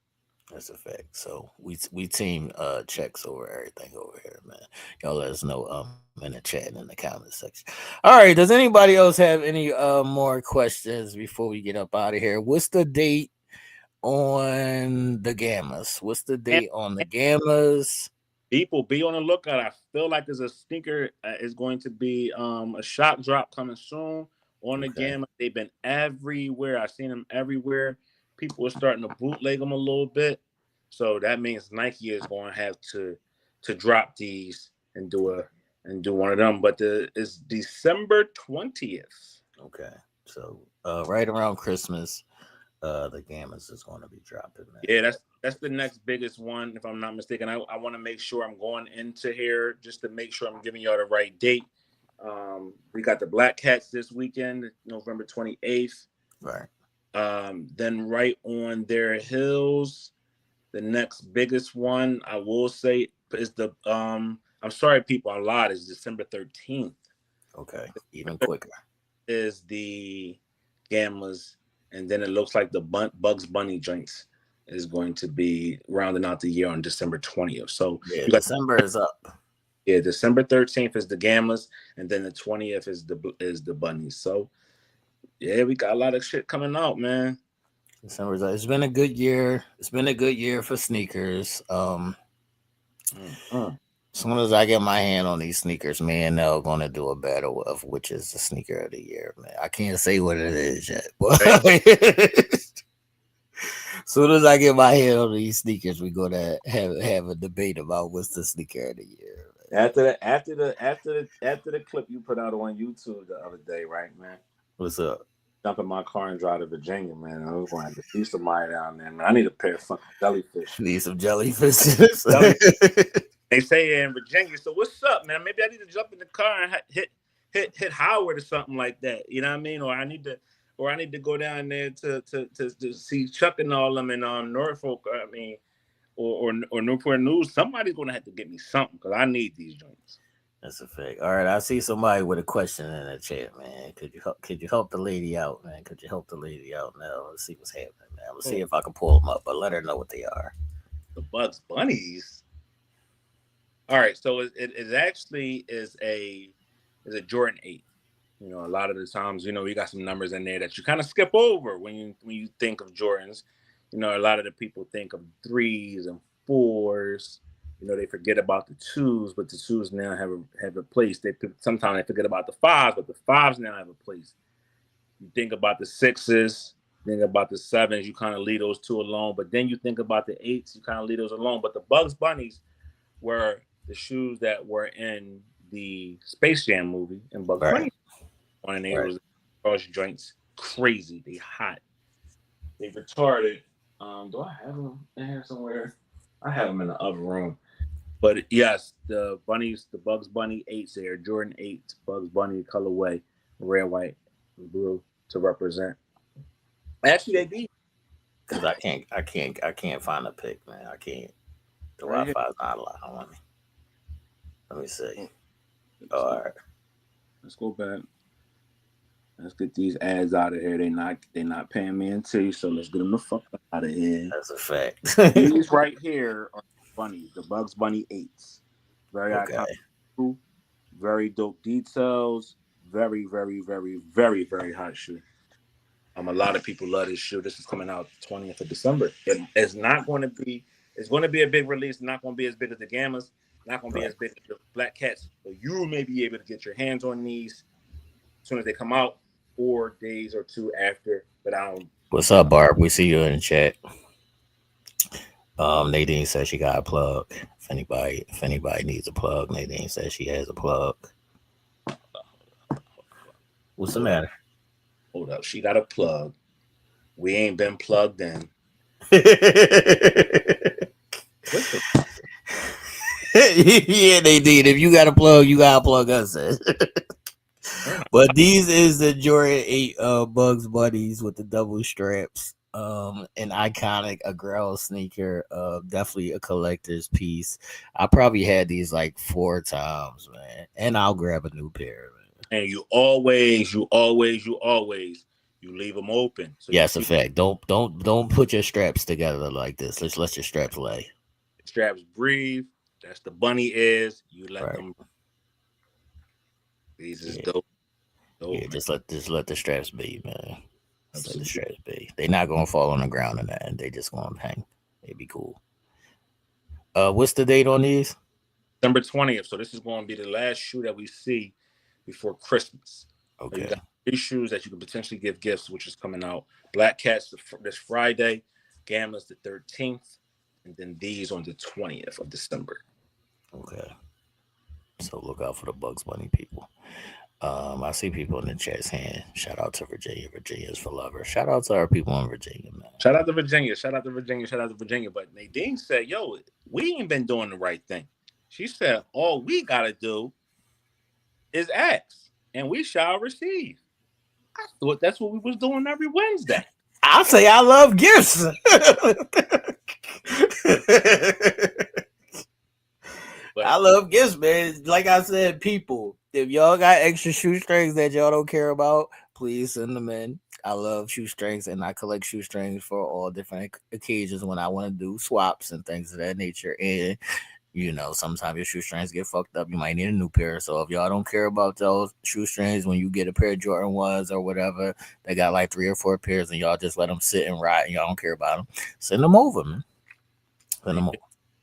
S4: That's a fact. So we team checks over everything over here, man. Y'all let us know in the chat and in the comment section. All right. Does anybody else have any more questions before we get up out of here? What's the date on the Gammas? What's the date on the Gammas?
S1: People, be on the lookout. I feel like there's a sneaker is going to be a shop drop coming soon on the Gamma. They've been everywhere. I've seen them everywhere. People are starting to bootleg them a little bit. So that means Nike is going to have to drop these and do one of them. But it's December 20th.
S4: Okay. So right around Christmas, the Gammas is going to be dropping. Man.
S1: Yeah, that's the next biggest one, if I'm not mistaken. I want to make sure I'm going into here just to make sure I'm giving y'all the right date. We got the Black Cats this weekend, November 28th.
S4: Right.
S1: Then right on their heels, the next biggest one I will say is the I'm sorry, people, I lied. It's December 13th.
S4: Okay, even quicker.
S1: Is the Gammas, and then it looks like the Bugs Bunny joints is going to be rounding out the year on December 20th. So
S4: yeah, December is up.
S1: Yeah, December 13th is the Gammas, and then the 20th is the Bunnies. So yeah, we got a lot of shit coming out, man.
S4: It's been a good year. It's been a good year for sneakers. As soon as I get my hand on these sneakers, me and Nell going to do a battle of which is the sneaker of the year, man. I can't say what it is yet, but as soon as I get my hand on these sneakers, we're gonna have a debate about what's the sneaker of the year.
S1: Man. After the clip you put out on YouTube the other day, right, man?
S4: What's up?
S1: Jump in my car and drive to Virginia, man. I was going to see somebody down there, man. I need a pair of fucking jellyfish.
S4: Need some jellyfish.
S1: They say in Virginia. So what's up, man? Maybe I need to jump in the car and hit Howard or something like that. You know what I mean? Or I need to go down there to see Chuck and all them in Norfolk. I mean, or Newport News. Somebody's gonna have to get me something because I need these joints.
S4: That's a fact. All right, I see somebody with a question in the chat, man. Could you help the lady out, man? Could you help the lady out now? Let's see what's happening, man. Let's see if I can pull them up, but let her know what they are.
S1: The Bugs Bunnies. All right, so it actually is a Jordan 8. A lot of the times, you got some numbers in there that you kind of skip over when you think of Jordans. A lot of the people think of 3s and 4s. They forget about the 2s, but the 2s now have a place. Sometimes they forget about the 5s, but the 5s now have a place. You think about the 6s, think about the 7s, you kind of leave those 2 alone. But then you think about the 8s, you kind of leave those alone. But the Bugs Bunnies were the shoes that were in the Space Jam movie and Bugs Bunny. On there was joints, crazy, they hot. They retarded. Do I have them in here somewhere? I have them in the other room. But yes, the bunnies, the Bugs Bunny 8s there, Jordan 8 Bugs Bunny colorway, red, white, and blue to represent. Actually, they be
S4: Cause I can't find a pic, man. I can't. The
S1: right here.
S4: Wi-Fi's not allowing me. Let me see.
S1: Let's
S4: All
S1: go,
S4: right,
S1: let's go back. Let's get these ads out of here. They not paying me in tea, so let's get them the fuck out of here.
S4: that's a fact.
S1: These right here are bunnies, the Bugs Bunny 8s. Very
S4: Okay.
S1: iconic, very dope details. Very, very, very, very, very hot shoe. A lot of people love this shoe. This is coming out 20th of December. It's not going to be. It's going to be a big release. Not going to be as big as the Gammas. Not going to be
S4: Right.
S1: as big as the Black Cats. But you may be able to get your hands on these as soon as they come out, 4 days or two after. But I don't.
S4: What's up, Barb? We see you in the chat. Nadine says she got a plug. If anybody needs a plug, Nadine says she has a plug. What's the
S1: Hold up.
S4: matter?
S1: Hold up. She got a plug. We ain't been plugged in. What's the?
S4: Yeah, Nadine. If you got a plug, you gotta plug us in. But these is the Jordan 8 Bugs Bunnies with the double straps. An iconic, a girl sneaker, definitely a collector's piece. I probably had these like 4 times, man. And I'll grab a new pair, man.
S1: And you always you leave them open. So you
S4: Yes, a
S1: see
S4: fact. Don't put your straps together like this. Let's let your straps lay.
S1: the straps breathe. That's the bunny is. You let
S4: Right.
S1: them. These is
S4: Yeah.
S1: dope.
S4: Yeah,
S1: Man.
S4: just let the straps be, man. Just let the
S1: Absolutely.
S4: straps be. They're not gonna fall on the ground in that, and they just gonna hang. They'd be cool. What's the date on these?
S1: December 20th. So this is going to be the last shoe that we see before Christmas. So you
S4: Okay.
S1: got 3 shoes that you can potentially give gifts, which is coming out. Black Cats this Friday, Gammas the 13th, and then these on the 20th of December.
S4: Okay. So look out for the Bugs Bunny people. I see people in the chat saying, shout out to Virginia. Virginia's for lovers. Shout out to our people in Virginia, man.
S1: Shout out to Virginia. Shout out to Virginia. Shout out to Virginia. But Nadine said, yo, we ain't been doing the right thing. She said, all we got to do is ask, and we shall receive. I thought that's what we was doing every Wednesday.
S4: I'll say I love gifts.
S1: But
S4: I love gifts, man. Like I said, people, if y'all got extra shoestrings that y'all don't care about, please send them in. I love shoestrings and I collect shoestrings for all different occasions when I want to do swaps and things of that nature. And sometimes your shoestrings get fucked up. You might need a new pair. So if y'all don't care about those shoestrings, when you get a pair of Jordan 1s or whatever, they got like 3 or 4 pairs and y'all just let them sit and rot and y'all don't care about them, send them over, man. Send them over.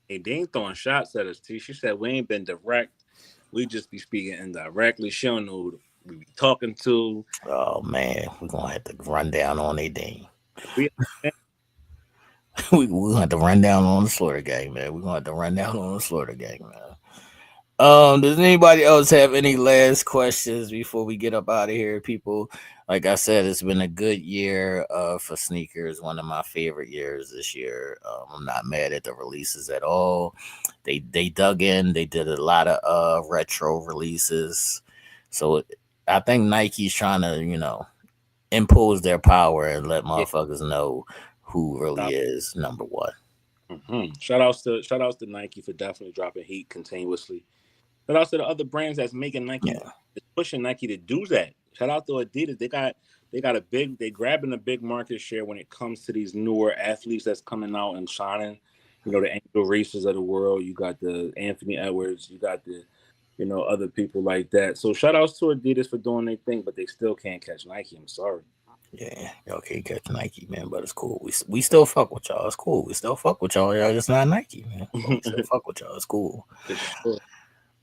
S1: Nadine throwing shots at us, T. She said we ain't been direct. We just be speaking indirectly. She don't know who we be talking to.
S4: Oh, man. We're going to have to run down on Nadine.
S1: We
S4: We're going to have to run down on the Slaughter Gang, man. We're going to have to run down on the Slaughter Gang, man. Does anybody else have any last questions before we get up out of here, people? Like I said, it's been a good year for sneakers. One of my favorite years this year. I'm not mad at the releases at all. They dug in. They did a lot of retro releases. So I think Nike's trying to impose their power and let motherfuckers know who really is number one.
S1: Mm-hmm. Shout outs to Nike for definitely dropping heat continuously. Shout out to the other brands that's making Nike, pushing Nike to do that. Shout out to Adidas. They grabbing a big market share when it comes to these newer athletes that's coming out and shining. The Angel Reeses of the world. You got the Anthony Edwards. You got the, other people like that. So shout outs to Adidas for doing their thing, but they still can't catch Nike. I'm sorry.
S4: Yeah, y'all can't catch Nike, man, but it's cool. We still fuck with y'all. It's cool. We still fuck with y'all. Y'all just not Nike, man. But we still fuck with y'all. It's cool.
S1: Sure.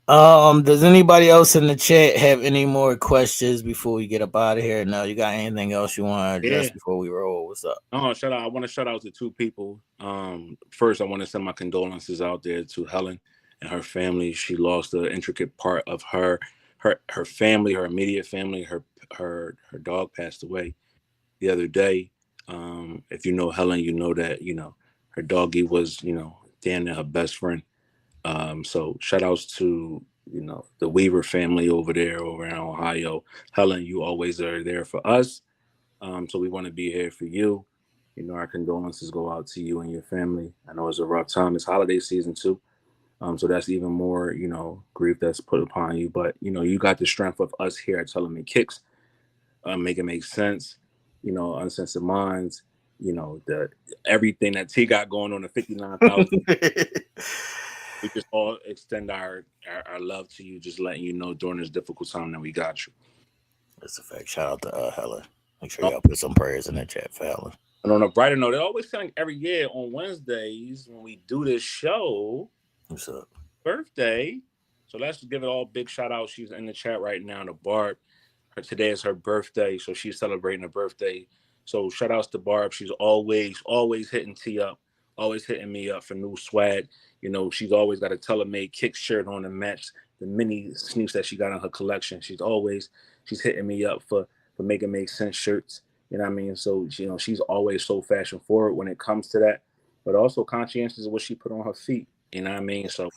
S4: Does anybody else in the chat have any more questions before we get up out of here? No, you got anything else you want to address before we roll? What's up?
S1: Oh, I want to shout out to 2 people. First, I want to send my condolences out there to Helen and her family. She lost an intricate part of her family, her immediate family. Her dog passed away the other day. If you know Helen, you know that her doggy was damn near her best friend. So shout outs to the Weaver family over there over in Ohio. Helen, you always are there for us. So we want to be here for you. Our condolences go out to you and your family. I know it's a rough time. It's holiday season too. So that's even more, grief that's put upon you. But you got the strength of us here at Telling Me Kicks, make it make sense. Uncensored minds. The everything that T got going on the 59,000. We just all extend our love to you, just letting you know during this difficult time that we got you.
S4: That's a fact. Shout out to Helen. Make sure y'all put some prayers in the chat for Helen.
S1: And on a brighter note, they always say every year on Wednesdays when we do this show,
S4: what's up?
S1: Birthday. So let's give it all a big shout out. She's in the chat right now to Barb. Today is her birthday, so she's celebrating her birthday. So shout outs to Barb. She's always hitting T up, always hitting me up for new swag. She's always got a Telemade Kick shirt on to match the mini sneaks that she got in her collection. She's hitting me up for making make sense shirts. You know what I mean? So she's always so fashion forward when it comes to that, but also conscientious of what she put on her feet. You know what I mean? So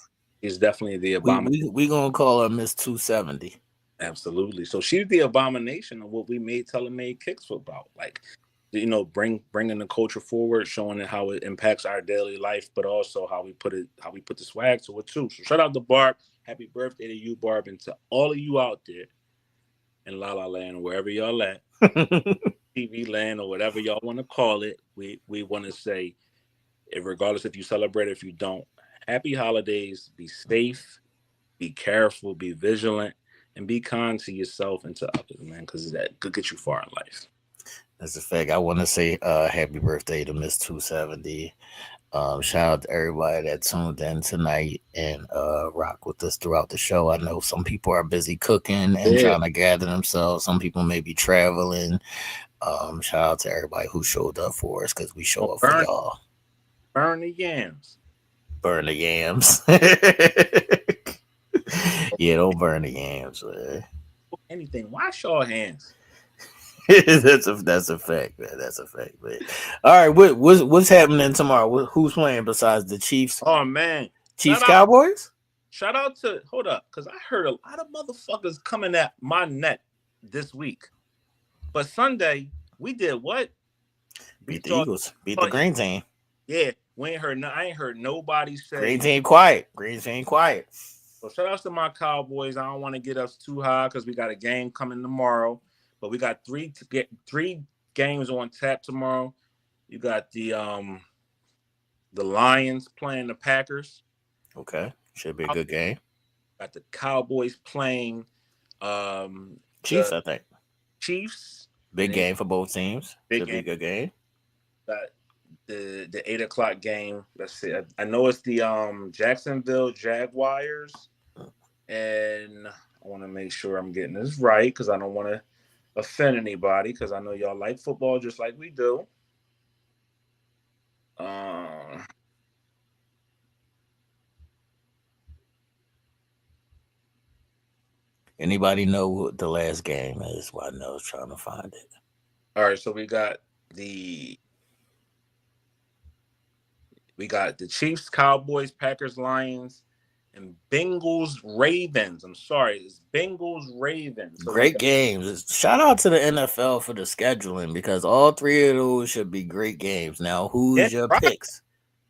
S1: it's definitely the abomination.
S4: We gonna call her Miss 270.
S1: Absolutely. So she's the abomination of what we made Telemade Kicks about. Like, bringing the culture forward, showing it how it impacts our daily life, but also how we put the swag to it too. So shout out to Barb. Happy birthday to you, Barb, and to all of you out there in La La Land, wherever y'all at, TV land or whatever y'all want to call it. We want to say, regardless if you celebrate or if you don't, happy holidays. Be safe, be careful, be vigilant, and be kind to yourself and to others, man, because that could get you far in life.
S4: That's a fact. I want to say happy birthday to Miss 270. Shout out to everybody that tuned in tonight and rock with us throughout the show. I know some people are busy cooking and trying to gather themselves. Some people may be traveling. Shout out to everybody who showed up for us because we show up for y'all.
S1: Burn the yams.
S4: Burn the yams. Yeah, don't burn the yams, man.
S1: Anything. Wash your hands.
S4: that's a fact, man. That's a fact, man. All right, what's happening tomorrow? Who's playing besides the Chiefs?
S1: Oh man,
S4: Chiefs Cowboys.
S1: Shout out to because I heard a lot of motherfuckers coming at my net this week. But Sunday we did what?
S4: Beat the Eagles. Beat the Green Team.
S1: Yeah, I ain't heard nobody say
S4: Green Team quiet. Green Team quiet.
S1: So shout outs to my Cowboys. I don't want to get us too high because we got a game coming tomorrow. But we got three games on tap tomorrow. You got the Lions playing the Packers.
S4: Okay, should be a good game.
S1: Got the Cowboys playing
S4: Chiefs, I think.
S1: Chiefs.
S4: Big game for both teams. Should be a good game.
S1: Got the 8:00 game. Let's see. I know it's the Jacksonville Jaguars, and I want to make sure I'm getting this right because I don't want to offend anybody because I know y'all like football just like we do.
S4: Anybody know what the last game is? Well, I know I was trying to find it.
S1: All right, so we got the Chiefs, Cowboys, Packers, Lions, and Bengals, Ravens. I'm sorry, it's Bengals, Ravens. So
S4: great games. Shout out to the NFL for the scheduling because all three of those should be great games. Now, who's your picks?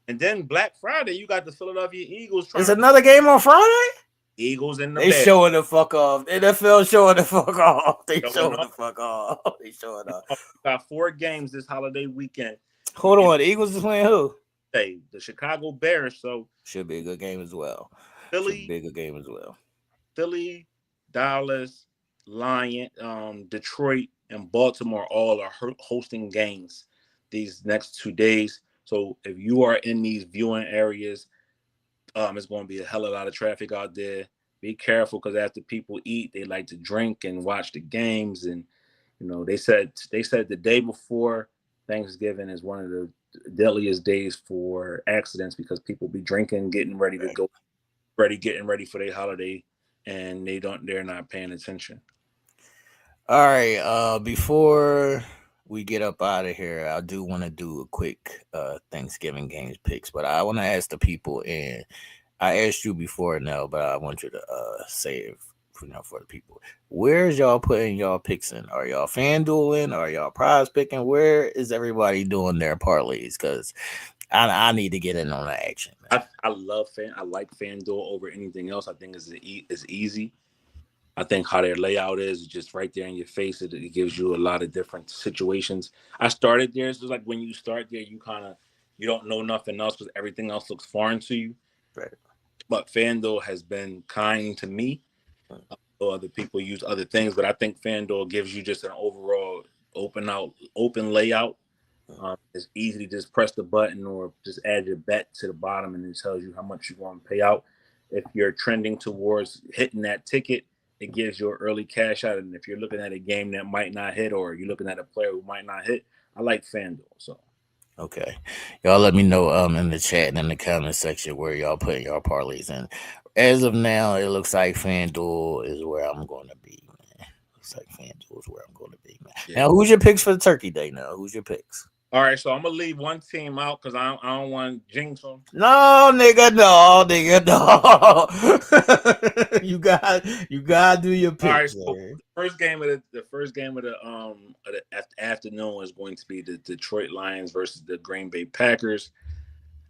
S1: And then Black Friday, you got the Philadelphia Eagles.
S4: There's another game on Friday?
S1: Eagles in the
S4: They showing the fuck off. NFL showing the fuck off. They showing the fuck off. They showing off.
S1: Got 4 games this holiday weekend.
S4: Hold on, the Eagles is playing who?
S1: Hey, the Chicago Bears. So
S4: should be a good game as well.
S1: Philly,
S4: big a game as well.
S1: Philly, Dallas, Detroit, and Baltimore all are hosting games these next 2 days. So if you are in these viewing areas, it's going to be a hell of a lot of traffic out there. Be careful because after people eat, they like to drink and watch the games. And they said the day before Thanksgiving is one of the deadliest days for accidents because people be drinking, getting ready for their holiday, and they're not paying attention.
S4: All right, before we get up out of here, I do want to do a quick Thanksgiving games picks, but I want to ask the people, and I asked you before now, but I want you to say it for the people. Where's y'all putting y'all picks in? Are y'all fan dueling? Are y'all prize picking? Where is everybody doing their parlays? Because I need to get in on the action, man.
S1: I like FanDuel over anything else. I think it's easy. I think how their layout is just right there in your face. It gives you a lot of different situations. I started there. So it's like when you start there, you don't know nothing else because everything else looks foreign to you.
S4: Right.
S1: But FanDuel has been kind to me. Or other people use other things, but I think FanDuel gives you just an overall open layout. It's easy to just press the button or just add your bet to the bottom, and it tells you how much you want to pay out. If you're trending towards hitting that ticket, it gives you an early cash out. And if you're looking at a game that might not hit, or you're looking at a player who might not hit, I like FanDuel. So
S4: Okay. Y'all let me know in the chat and in the comment section where y'all putting y'all parlays in. As of now, it looks like FanDuel is where I'm going to be, man. Looks like FanDuel is where I'm going to be, man.
S1: yeah.
S4: Now, who's your picks for the Turkey Day? Now, who's your picks?
S1: All right, so I'm gonna leave one team out because I don't want to jinx them.
S4: No, nigga, no. You gotta do your
S1: All right,
S4: picks,
S1: so
S4: man.
S1: the first game of the afternoon is going to be the Detroit Lions versus the Green Bay Packers.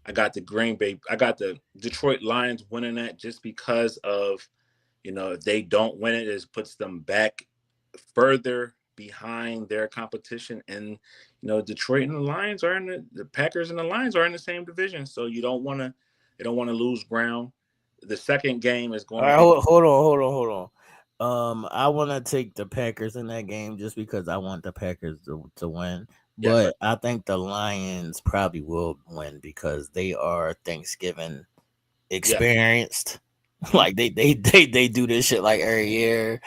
S1: I got the Detroit Lions winning that just because of, if they don't win it, it puts them back further behind their competition. And Detroit and the Lions are the Packers and the Lions are in the same division, so they don't want to lose ground. The second game is
S4: All
S1: going to
S4: right,
S1: be
S4: hold on. I want to take the Packers in that game just because I want the Packers to win.
S1: yes,
S4: But I think the Lions probably will win because they are Thanksgiving
S1: yes.
S4: experienced.
S1: Mhm.
S4: Like they do this shit like every year.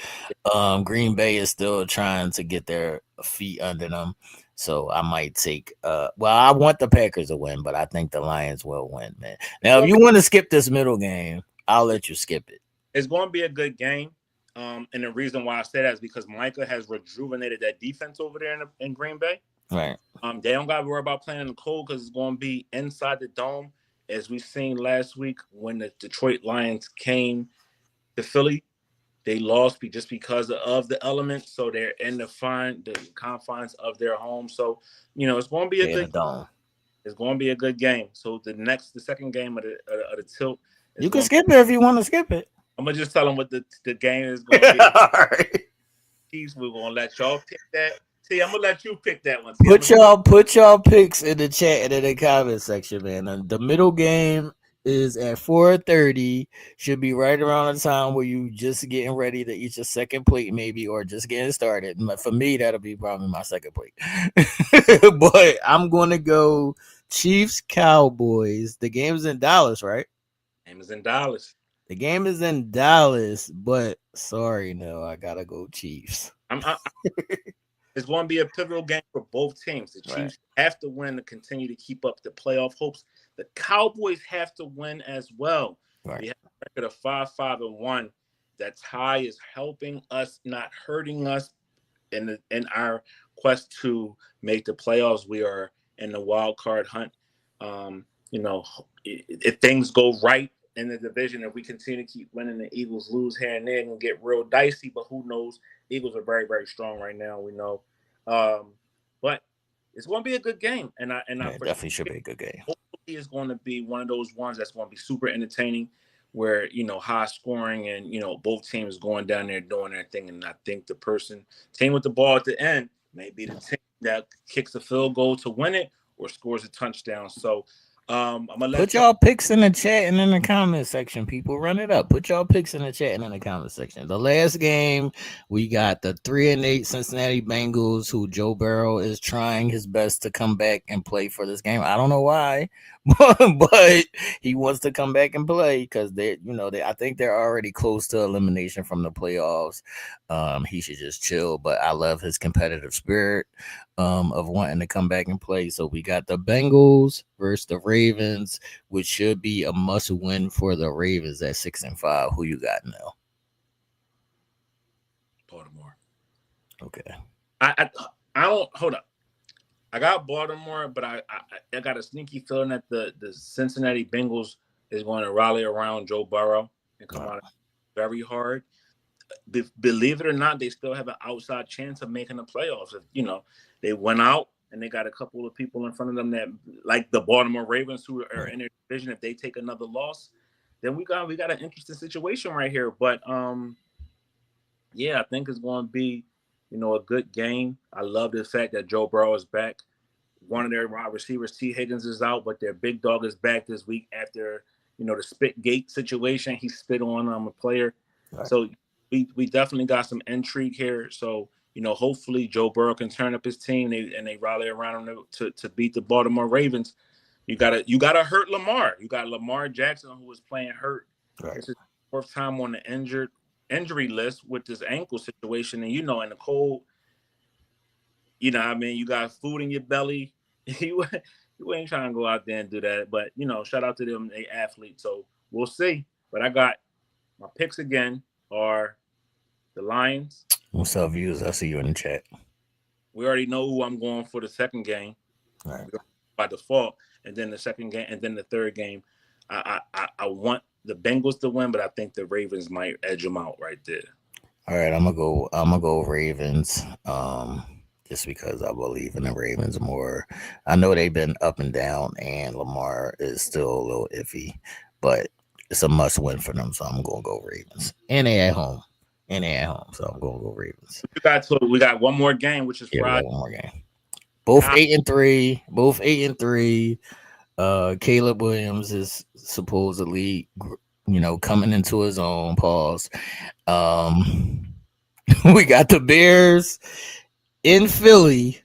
S4: Green Bay is still trying to get their feet under them. So I might take well, I want the Packers to win, but I think the Lions will win, man.
S1: It's
S4: Now if
S1: going to
S4: you
S1: be
S4: want to skip this middle game, I'll let you skip it.
S1: it's going to be a good game. And the reason why I say that is because Micah has rejuvenated that defense over there in Green Bay.
S4: Right.
S1: They don't got to worry about playing in the cold because it's going to be inside the dome, as we seen last week when the Detroit Lions came to Philly. They lost just because of the elements, so they're in the confines of their home. So it's going to be a
S4: Yeah, in the
S1: good.
S4: dome.
S1: It's going to be a good game. So the second game of the tilt is
S4: You can
S1: going.
S4: skip it if you want to skip it.
S1: I'm gonna just tell them what the game is going to be.
S4: All right.
S1: Chiefs. We're gonna let y'all pick that. See, I'm gonna let you pick that one. See, I'm gonna
S4: Put y'all picks in the chat and in the comment section, man. And the middle game is at 4:30. Should be right around the time where you just getting ready to eat your second plate, maybe, or just getting started. For me, that'll be probably my second plate. But I'm gonna go Chiefs Cowboys. The game's in Dallas, right?
S1: name is in Dallas.
S4: The game is in Dallas, but sorry, no, I gotta go Chiefs.
S1: I, it's going to be a pivotal game for both teams. The
S4: Right,
S1: Chiefs have to win to continue to keep up the playoff hopes. The Cowboys have to win as well.
S4: right.
S1: We have a record of 5-5-1. That tie is helping us, not hurting us in our quest to make the playoffs. We are in the wild card hunt. If things go right in the division, if we continue to keep winning, the Eagles lose here and there, it's gonna get real dicey. But who knows? Eagles are very, very strong right now. We know, but it's going to be a good game, and I
S4: Yeah,
S1: for
S4: definitely should be a good game.
S1: hopefully it's going to be one of those ones that's going to be super entertaining, where high scoring and both teams going down there doing their thing. And I think the team with the ball at the end may be the team that kicks a field goal to win it or scores a touchdown. So I'm gonna
S4: Put
S1: let y'all.
S4: y'all picks in the chat and in the comment section, people. Run it up. Put y'all picks in the chat and in the comment section. The last game, we got the 3-8 Cincinnati Bengals, who Joe Burrow is trying his best to come back and play for this game. I don't know why, but he wants to come back and play because I think they're already close to elimination from the playoffs. He should just chill, but I love his competitive spirit of wanting to come back and play. So we got the Bengals versus the Ravens, which should be a must win for the Ravens at 6-5. Who you got now?
S1: Baltimore.
S4: Okay.
S1: I don't hold up. I got Baltimore, but I got a sneaky feeling that the Cincinnati Bengals is going to rally around Joe Burrow and come out very hard. Believe it or not, they still have an outside chance of making the playoffs. If, they went out and they got a couple of people in front of them that, like the Baltimore Ravens, who are in their division. If they take another loss, then we got an interesting situation right here. But yeah, I think it's going to be, a good game. I love the fact that Joe Burrow is back. One of their wide receivers, T. Higgins, is out, but their big dog is back this week after, the spit gate situation. He spit on a player. Right. So we definitely got some intrigue here. So, hopefully Joe Burrow can turn up his team and they rally around him to beat the Baltimore Ravens. You gotta hurt Lamar. You got Lamar Jackson, who was playing hurt. Right. This is the fourth time on the injury list with this ankle situation. And, in the cold, you got food in your belly. You ain't trying to go out there and do that. But, shout out to them, they athletes. So we'll see. But I got my picks again are the Lions.
S4: What's up, viewers? I see you in the chat.
S1: We already know who I'm going for the second game. All right. By default. And then the second game, and then the third game. I want the Bengals to win, but I think the Ravens might edge them out right there.
S4: All right, I'm gonna go Ravens. Just because I believe in the Ravens more. I know they've been up and down, and Lamar is still a little iffy, but it's a must win for them. So I'm gonna go Ravens. And they at home. So I'm gonna go Ravens.
S1: We got one more game, which is Friday.
S4: One more game. Both 8-3. Both 8-3. Caleb Williams is supposedly, coming into his own. Pause. We got the Bears in Philly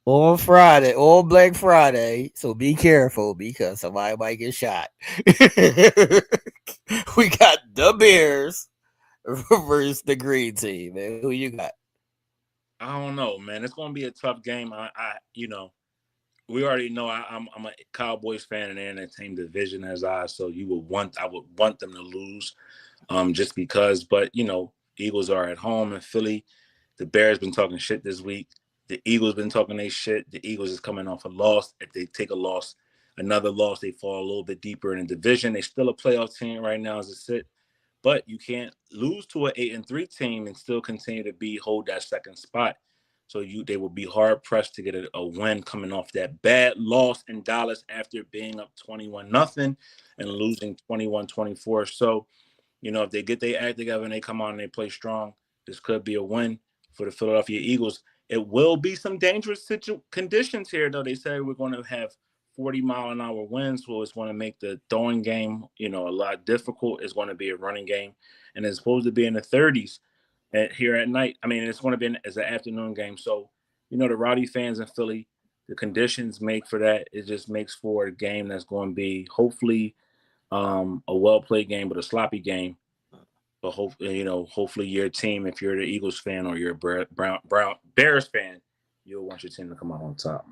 S4: on Friday, on Black Friday. So be careful because somebody might get shot. We got the Bears versus the green team, man. Who you got?
S1: I don't know, man. It's gonna be a tough game. We already know I'm a Cowboys fan and they're in the same division as I, so I would want them to lose, just because. But Eagles are at home in Philly. The Bears been talking shit this week. The Eagles been talking their shit. The Eagles is coming off a loss. If they take another loss, they fall a little bit deeper in the division. They're still a playoff team right now as it sit. But you can't lose to an 8-3 team and still continue to hold that second spot. So they will be hard pressed to get a win coming off that bad loss in Dallas after being up 21-0 and losing 21-24. So, if they get their act together and they come on and they play strong, this could be a win for the Philadelphia Eagles. It will be some dangerous conditions here, though. They say we're going to have 40-mile-an-hour winds, so it's going to make the throwing game, a lot difficult. It's going to be a running game, and it's supposed to be in the 30s here at night. It's going to be as an afternoon game. So, the rowdy fans in Philly, the conditions make for that. It just makes for a game that's going to be hopefully a well-played game, but a sloppy game. But hopefully your team, if you're the Eagles fan or you're a Bears fan, you'll want your team to come out on top.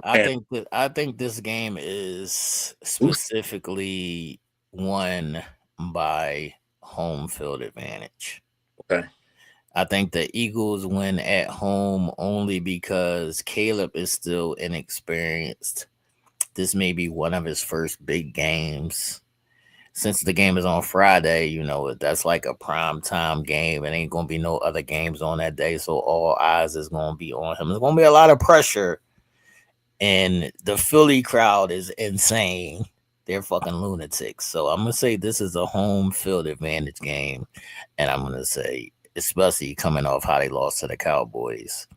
S4: I think this game is specifically won by home field advantage.
S1: Okay.
S4: I think the Eagles win at home only because Caleb is still inexperienced. This may be one of his first big games. Since the game is on Friday, that's like a prime time game. It ain't going to be no other games on that day. So all eyes is going to be on him. There's going to be a lot of pressure. And the Philly crowd is insane. They're fucking lunatics. So I'm going to say this is a home field advantage game. And I'm going to say, especially coming off how they lost to the Cowboys,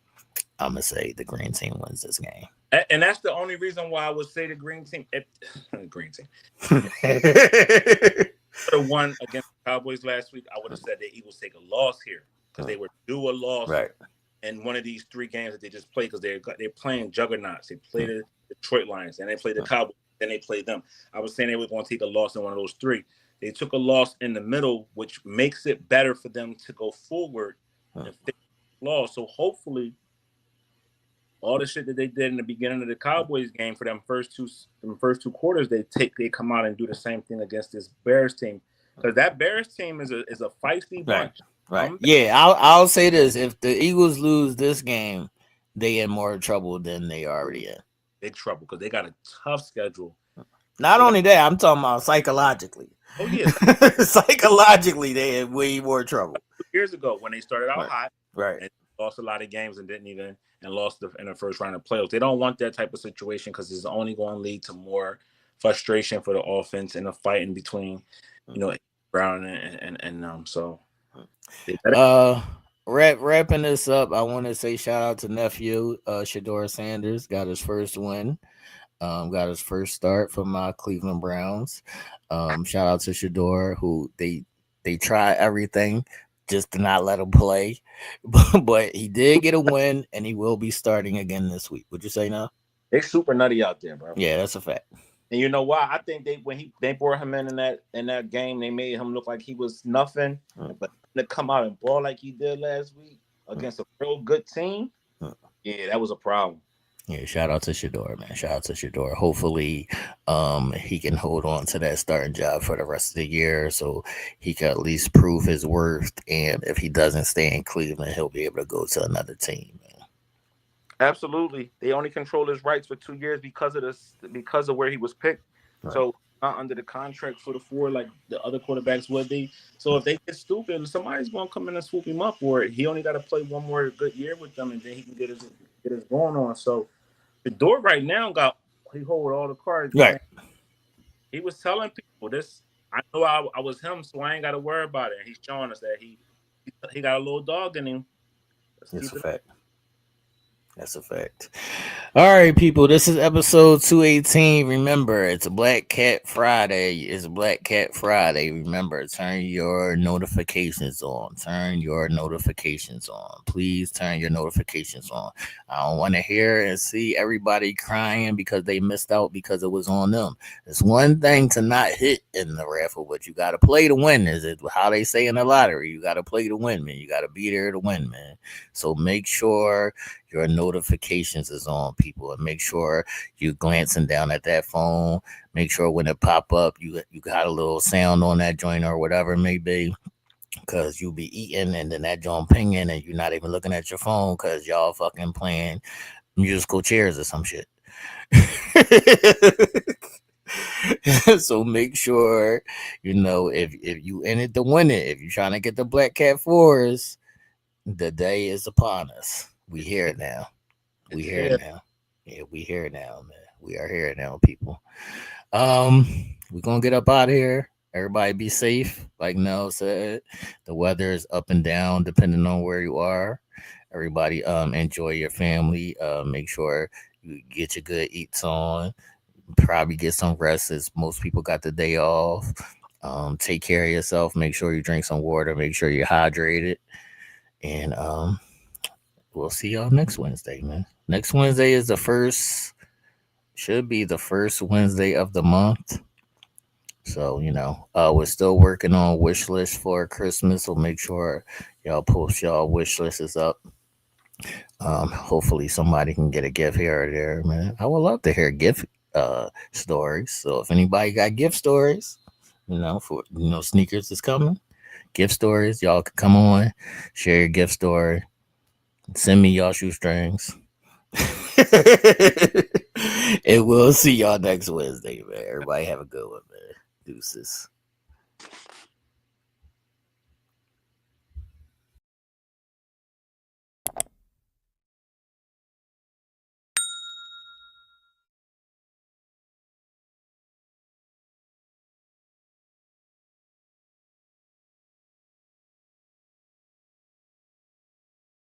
S4: I'm going to say the green team wins this game.
S1: And that's the only reason why I would say the green team. Green team. Could have won against the Cowboys last week. I would have said the Eagles take a loss here because they were due a loss in one of these three games that they just played because they're playing juggernauts. They played the Detroit Lions and they played the Cowboys. Then they played them. I was saying they were going to take a loss in one of those three. They took a loss in the middle, which makes it better for them to go forward and fix the loss. So hopefully, all the shit that they did in the beginning of the Cowboys game for them first two quarters, they come out and do the same thing against this Bears team because that Bears team is a feisty bunch.
S4: Right. Yeah, I'll say this: if the Eagles lose this game, they in more trouble than they already in.
S1: Big trouble because they got a tough schedule.
S4: Not only that, I'm talking about psychologically.
S1: Oh yeah,
S4: Psychologically, they in way more trouble.
S1: years ago when they started out
S4: Right.
S1: hot,
S4: Right.
S1: and lost a lot of games and lost in the first round of playoffs. They don't want that type of situation because it's only going to lead to more frustration for the offense and a fighting between, Brown and so.
S4: Wrapping this up, I want to say shout out to nephew Shador Sanders, got his first win. Got his first start for my Cleveland Browns. Shout out to Shador, who they try everything just to not let him play, but he did get a win, and he will be starting again this week. Would you say no?
S1: They super nutty out there, bro.
S4: Yeah, that's a fact.
S1: And you know why? I think they brought him in that game, they made him look like he was nothing. But to come out and ball like he did last week against a real good team, yeah, that was a problem.
S4: Yeah, shout out to Shador, man. Shout out to Shador. Hopefully, he can hold on to that starting job for the rest of the year, so he can at least prove his worth. And if he doesn't stay in Cleveland, he'll be able to go to another team, man.
S1: Absolutely, they only control his rights for 2 years because of where he was picked. Right. So not under the contract for the 4 like the other quarterbacks would be. So if they get stupid, somebody's gonna come in and swoop him up, or he only got to play one more good year with them, and then he can get his going on. So. The door right now he hold all the cards.
S4: Right.
S1: Man. He was telling people this. I know I was him, so I ain't got to worry about it. He's showing us that he got a little dog in him.
S4: That's a fact. That's a fact. All right, people. This is episode 218. Remember, it's a Black Cat Friday. It's a Black Cat Friday. Remember, turn your notifications on. Turn your notifications on. Please turn your notifications on. I don't want to hear and see everybody crying because they missed out because it was on them. It's one thing to not hit in the raffle, but you got to play to win. Is it how they say in the lottery? You got to play to win, man. You got to be there to win, man. So make sure your notifications is on, people, and make sure you glancing down at that phone. Make sure when it pop up, you got a little sound on that joint or whatever it may be, because you'll be eating and then that joint pinging and you're not even looking at your phone because y'all fucking playing musical chairs or some shit. So make sure, if you in it to win it, if you're trying to get the Black Cat 4s, the day is upon us. We here now. We here now. Yeah, we here now, man. We are here now, people. We're gonna get up out of here. Everybody be safe. Like Nell said, the weather is up and down depending on where you are. Everybody enjoy your family. Make sure you get your good eats on. Probably get some rest as most people got the day off. Take care of yourself. Make sure you drink some water. Make sure you're hydrated. And we'll see y'all next Wednesday, man. Next Wednesday is should be the first Wednesday of the month. So, we're still working on wish list for Christmas. So make sure y'all post y'all wish lists up. Hopefully somebody can get a gift here or there, man. I would love to hear gift stories. So if anybody got gift stories, for sneakers is coming. Gift stories, y'all can come on, share your gift story. Send me y'all shoestrings. And we'll see y'all next Wednesday, man. Everybody have a good one, man. Deuces.